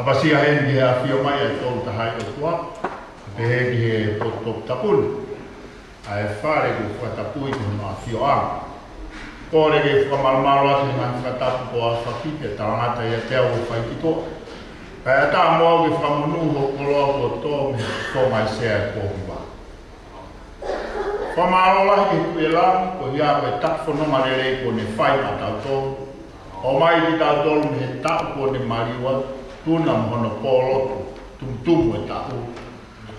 Apasia hen dia fio mai e tolu tahai o tua. Pehe ki he top tapun. Ai whare ku whatapui ki no a fio ang. Kore ke whamalmalo ati ngā whatapu ko a whakike tarangata ia te au whai ki tō. Kai ata mua ki whamunu ho koloa ko tō me tō mai sea e kōhiwa. Whamalo lahi ki kui lang ko hia koe tak whanonga rere ko ne whai ma tau tō. O mai ki tau tō me he tau ko ne mariwa tūna mhono pōlotu tumtumu e tau.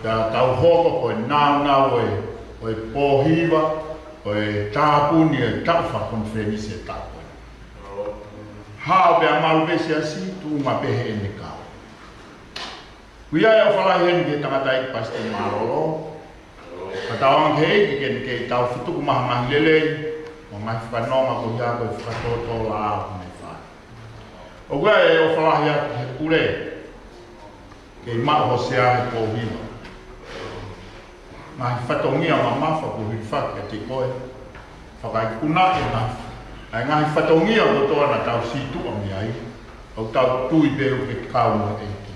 Ka tau hoko ko e nau e pōhiwa o e tāpuni e tauwha konferenisi e tāpuni. Hao pe amaru besi asi tūma pehe e ne kau. Kuia e o whalahi heni ke tangata i paste marolo. Ka tawang hei ki ke tau whituku mahi lelei o ngai whanonga ko hia koe whakatoto la au me whai. O kuia e o whalahi atu he kure ke i mao hosea he pōhiwa. Ngahi whatongia ma mawha ko hui whake te koe. Whakai kuna e ngahi. Ai ngahi whatongia ko toa na tau situ a mi ai. Au tau tui behu ke kau mo eiti.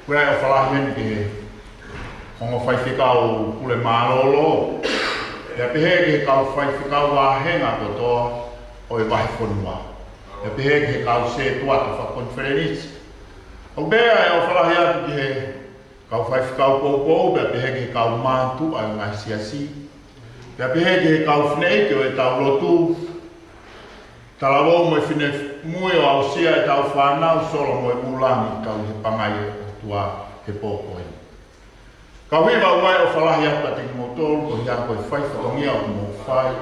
Kua e o whalahi heni ke he. Hongo whaiwhikau kule marolo. Ea pehe ke he kau whaiwhikau wāhenga ko toa o e wahi whanua. Ea pehe ke he kau se tuata whakonferenisi. Au bea e o whalahi atu ki he kau whaiwhikau kōpou, pia pehe ke kau mātu ai ngai siasi. Pia pehe ke kau whinei ke o e tau lotu. Talawou mo e whine mui o au sia e tau whanau solo mo e ulangi tau he pangai e tua he pōpoi. Kau hiwa uai o whalahi ata te ngotolu, ko hia koe whaiwhatongia o mo whai.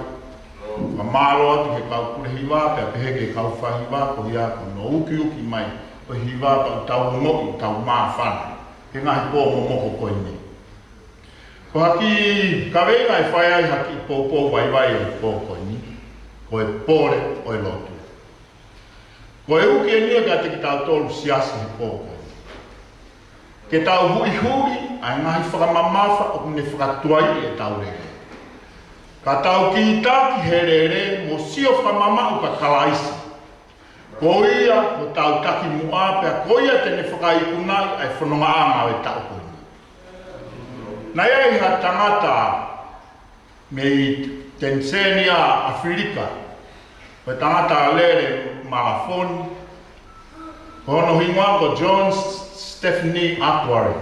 Ka mālo atu he kau kure hiwa, pia pehe ke kau whahiwa, ko hia ko no uki mai. Ko hiwa pau tau ngoki, tau māwhana. Ke ngahi pō mo moko koe ni. Ko haki kawenga e whai ai haki pōpō waiwai o pō koe ni. Ko e pōre o e lotu. Ko e uki e nia ka te ki tau tolu siasi he pō koe ni. Ke tau hui ai ngahi whakamamafa o kune whakatuai e tau rere. Ka tau ki taki he rere mo sio whamama o ka kalaisi. Ko ia, ko tau taki mua, pia ko ia tene whakaikunai ai whanonga anga o e tau koe. Nai ai ha tangata me Tanzania, Afrika, ko tangata lere Malafoni, ko hono hingoa ko John Stephanie Atwari.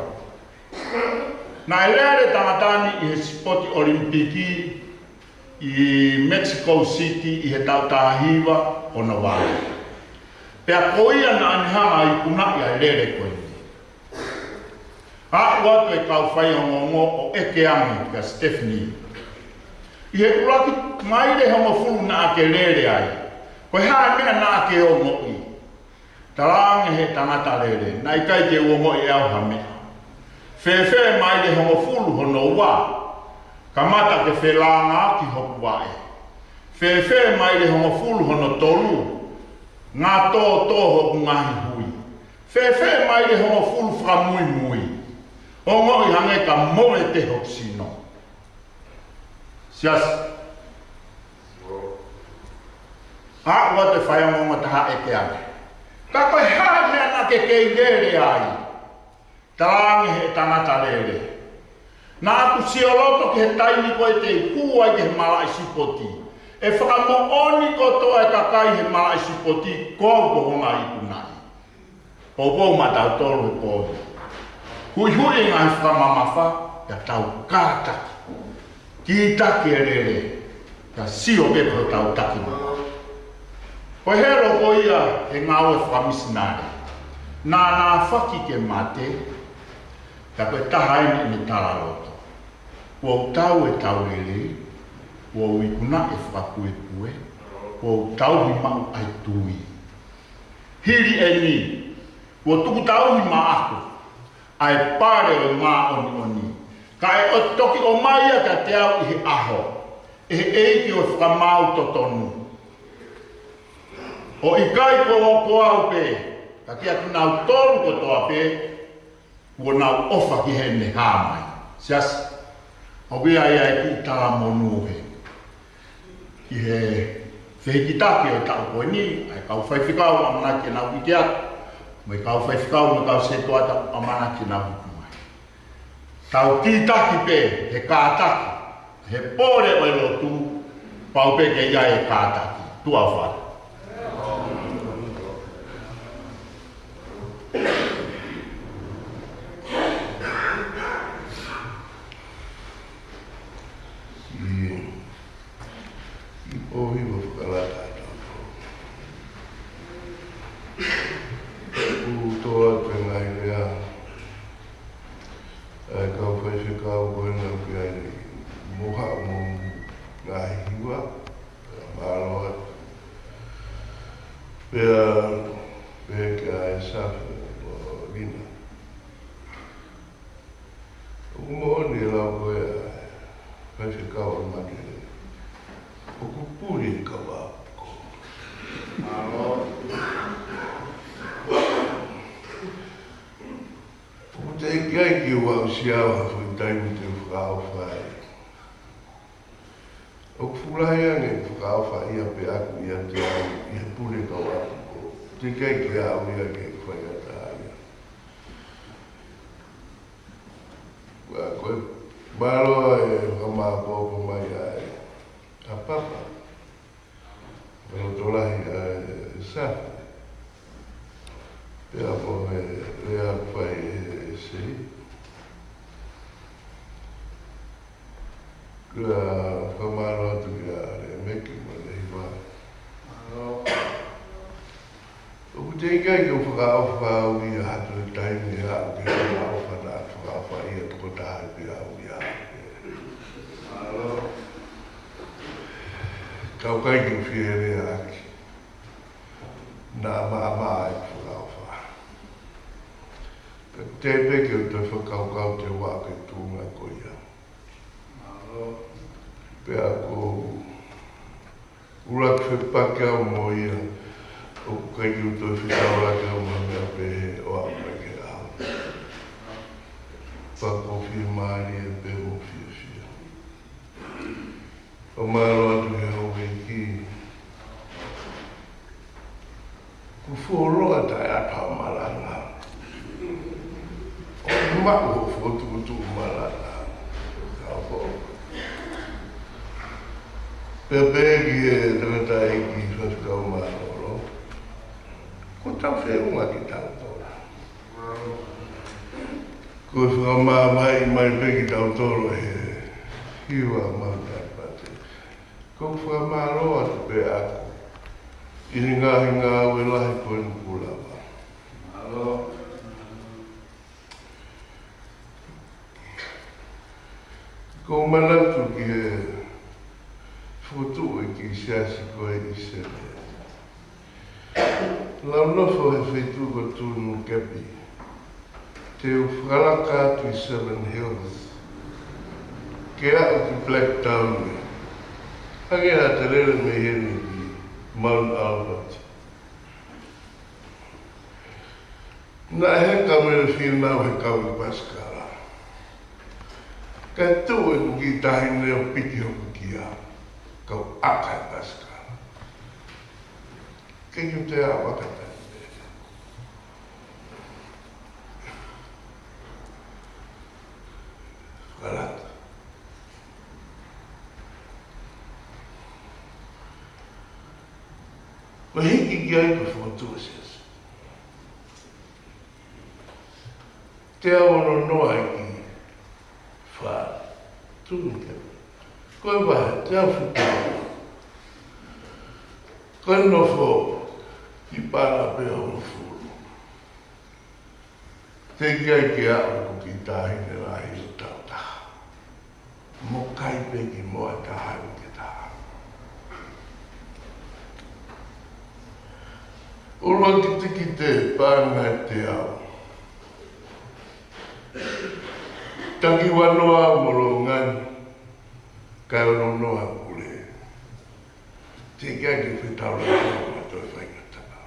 Nai lere tangatani i he spoti olimpiki i Mexico City i he tau tahiwa o Nawari. Pea koia na anihanga i kunai ai lere koe. Watu e kau whai hongo o eke angi ka Stephanie. I he uraki maire hongo fulu na ake lere ai. Koe haa mea na ake hongo i. Tarange he tangata lere, na i kai ke hongo i au hamea. Whewhe maire hongo fulu hono wā. Kamata ke whelanga ki hoku wae. Whewhe maire hongo fulu hono tolu. Ngā tō hoku ngahi hui. Whewhe maire hongo fulu whamui mui. O ngoi hange ka moe te hoksino. Sias. Ua te whaiamonga taha eke ane. Ka koe haa mea na ke kei lere ai. Tarangi he tangata lere. Nā aku sioloto ki he taini koe te kua ki he malai sipoti. E whakamo oni kotoa e kakai he malai sipoti kou kohonga i kunai. Popo matau tolu e kōhi. Hui ngai whamamafa, ya tau kāta. Ki taki e rere, ya sio bepo tau taki mama. Ko hero ko ia e ngau e whamisinare. Nā whaki ke mate, ya koe tahaini ni tararoto. Kua tau e tau rere, kua uikuna e whakue kue, kua tau hi mau ai tui. Hiri e ni, kua tuku tau hi ma aku. Ai pare o ngā oni. Ka e o toki o maia ka te au i he aho. E he eiki o whakamau totonu. O i kai ko o au pe. Ka kia ki nau toru ko toa pe. Kua nau ofa ki he ne hāmai. Sias. O bia ia e ki tala monu he. Ki he whehikitaki o tau koe ni. Ai kau whaiwhikau amana ki nau i te atu. Mai kau whaifkau ma kau se toa ta amana ki na mai. Tau titaki pe he kātaki. He pōre o ilo tu pau pe ke ia e kātaki. Tua whai. Siawa foi taimi te whakao whai. O whulahia ne whakao whai ia pe aku ia te au i he pune kau aku ko. Te kei ke au ia ke whai ata aia. Koe maroa e whamaa pōpo mai ai. A papa. Pero tolahi a safi. Pea po he rea whai e sei. Kua whamaro atu kia re meki ma le hiwa. Oku te ikai ki o whakao whakao i a hatu e taimi e au ki whakao whakao i a toko taha ki au i a. Kau kai ki whiere aki. Nā maa e whakao whakao. Te peke o te whakao te waka i tūnga ko ia. Pea ko urak whepake au mo ia o kai ki uto e whikau rake au mo mea pehe o au pake au. Pako whia maari e pe mo whia. O maro atu he au e ki. Ku whoroa tai ata maranga. O mako whotukutu maranga. Kau po. Pepegi e tangata e ki whakau mātoro. Ko tau whenua ki tau toro. Ko whakau mai peki tau toro he hiwa mautai pate. Ko whakau māroa te pe aku. I hinga au e lahi koe nukulawa. Ko manatu ki he Futu e ki siasi koe i seme. Lau nofo he whaitu ko tūnu kepi. Te u whalaka atu i Seven Hills. Ke au ki Black Town me. Hange ha te rere me heni ki Mount Albert. Nā he kamere whinau he kau i Paskara. Ka tū e ki tahine o piti hoku ki a. Kau akai Paskara. Kei te a wakata. Whalata. Ko hiki ki ai ko whakatuasias. Te aono noa ki wha tūnke. Koe wahe, te awhutau. Koe nofo ki pāra pe ono furu. Te kiai ki au ko ki tāhine rahi o tau taha. Mo kai pe ki moa taha o ke taha. Urua ki tiki te pāngai te au. Tangi wanoa moro ngani. Kai ono noa kule. Te kia ki whitau la kua toi whaingatanga.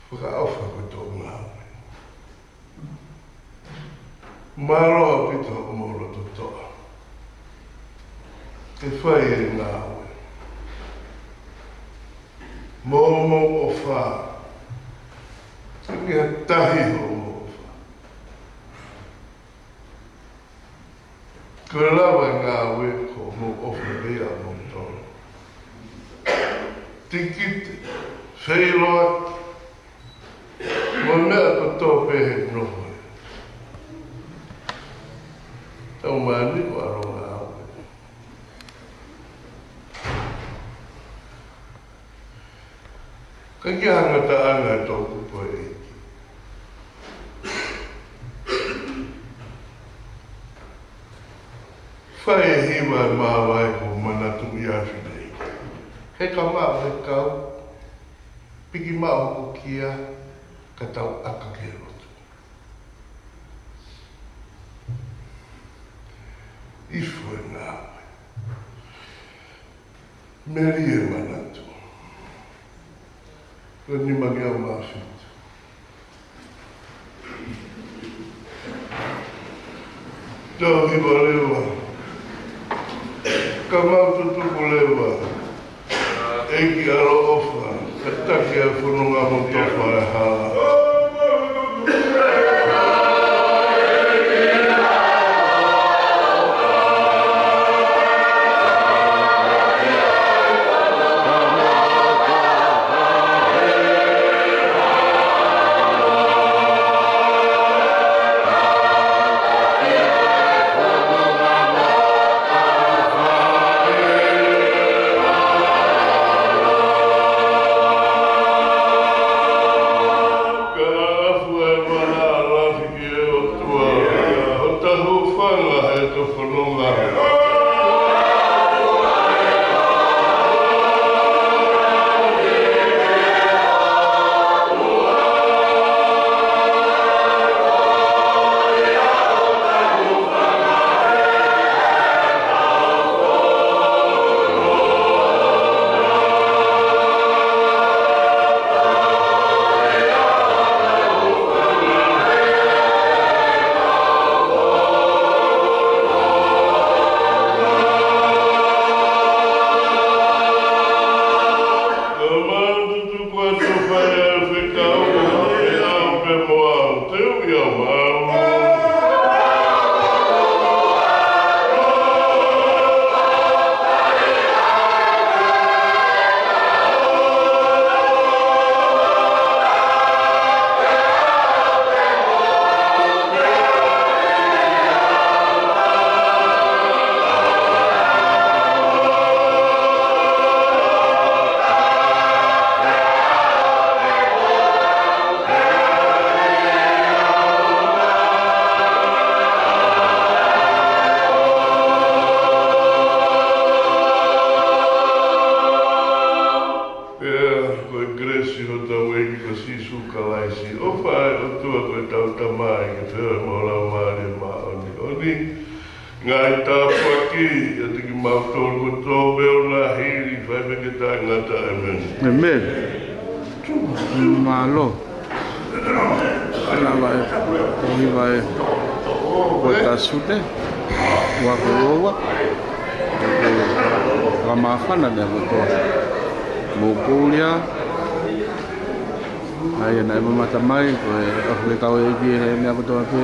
Whakaawha ko tō ngāwe. Maroa pito o moro to toa. Te whai e ngāwe. Momo o wha. Kia tahi ho mo o wha. Ko lawa ngā we ko mo o wha rea mo tōru. Tikite, whailoa, mo mea ko tō pehe noho. Tau mani ko aronga awe. Ka ki hangata anga tōku poe eiki. Whai e hiwa e māwai ko manatu i awhina eiki. He ka māu he kau, piki māu ko kia, ka tau aka ke rotu. Ifu e ngāwe. Meri e manatu. Ko ni magi au mawhitu. Tau hiwa lewa. Ka maututu ko lewa. Eki aro ofa. Ka taki a whununga mo tofa e hala. Ngai tāpaki, ia tiki mautoro ko tō beo nā hiri, whai meke tā ngata amen. Amen. Malo. Ala vai. Oni vai. Kota sute. Wako rowa. Ramafana ne koto. Mokulia. Ai na mata mai ko e ka o ki e me apoto pe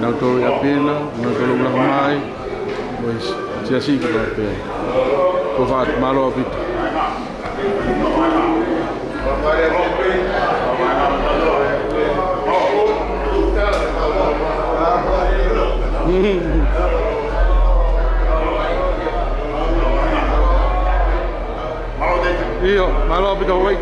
na to ya pena no to lo mai pois si así que pe ko fat malo pit Io, malo pit oi.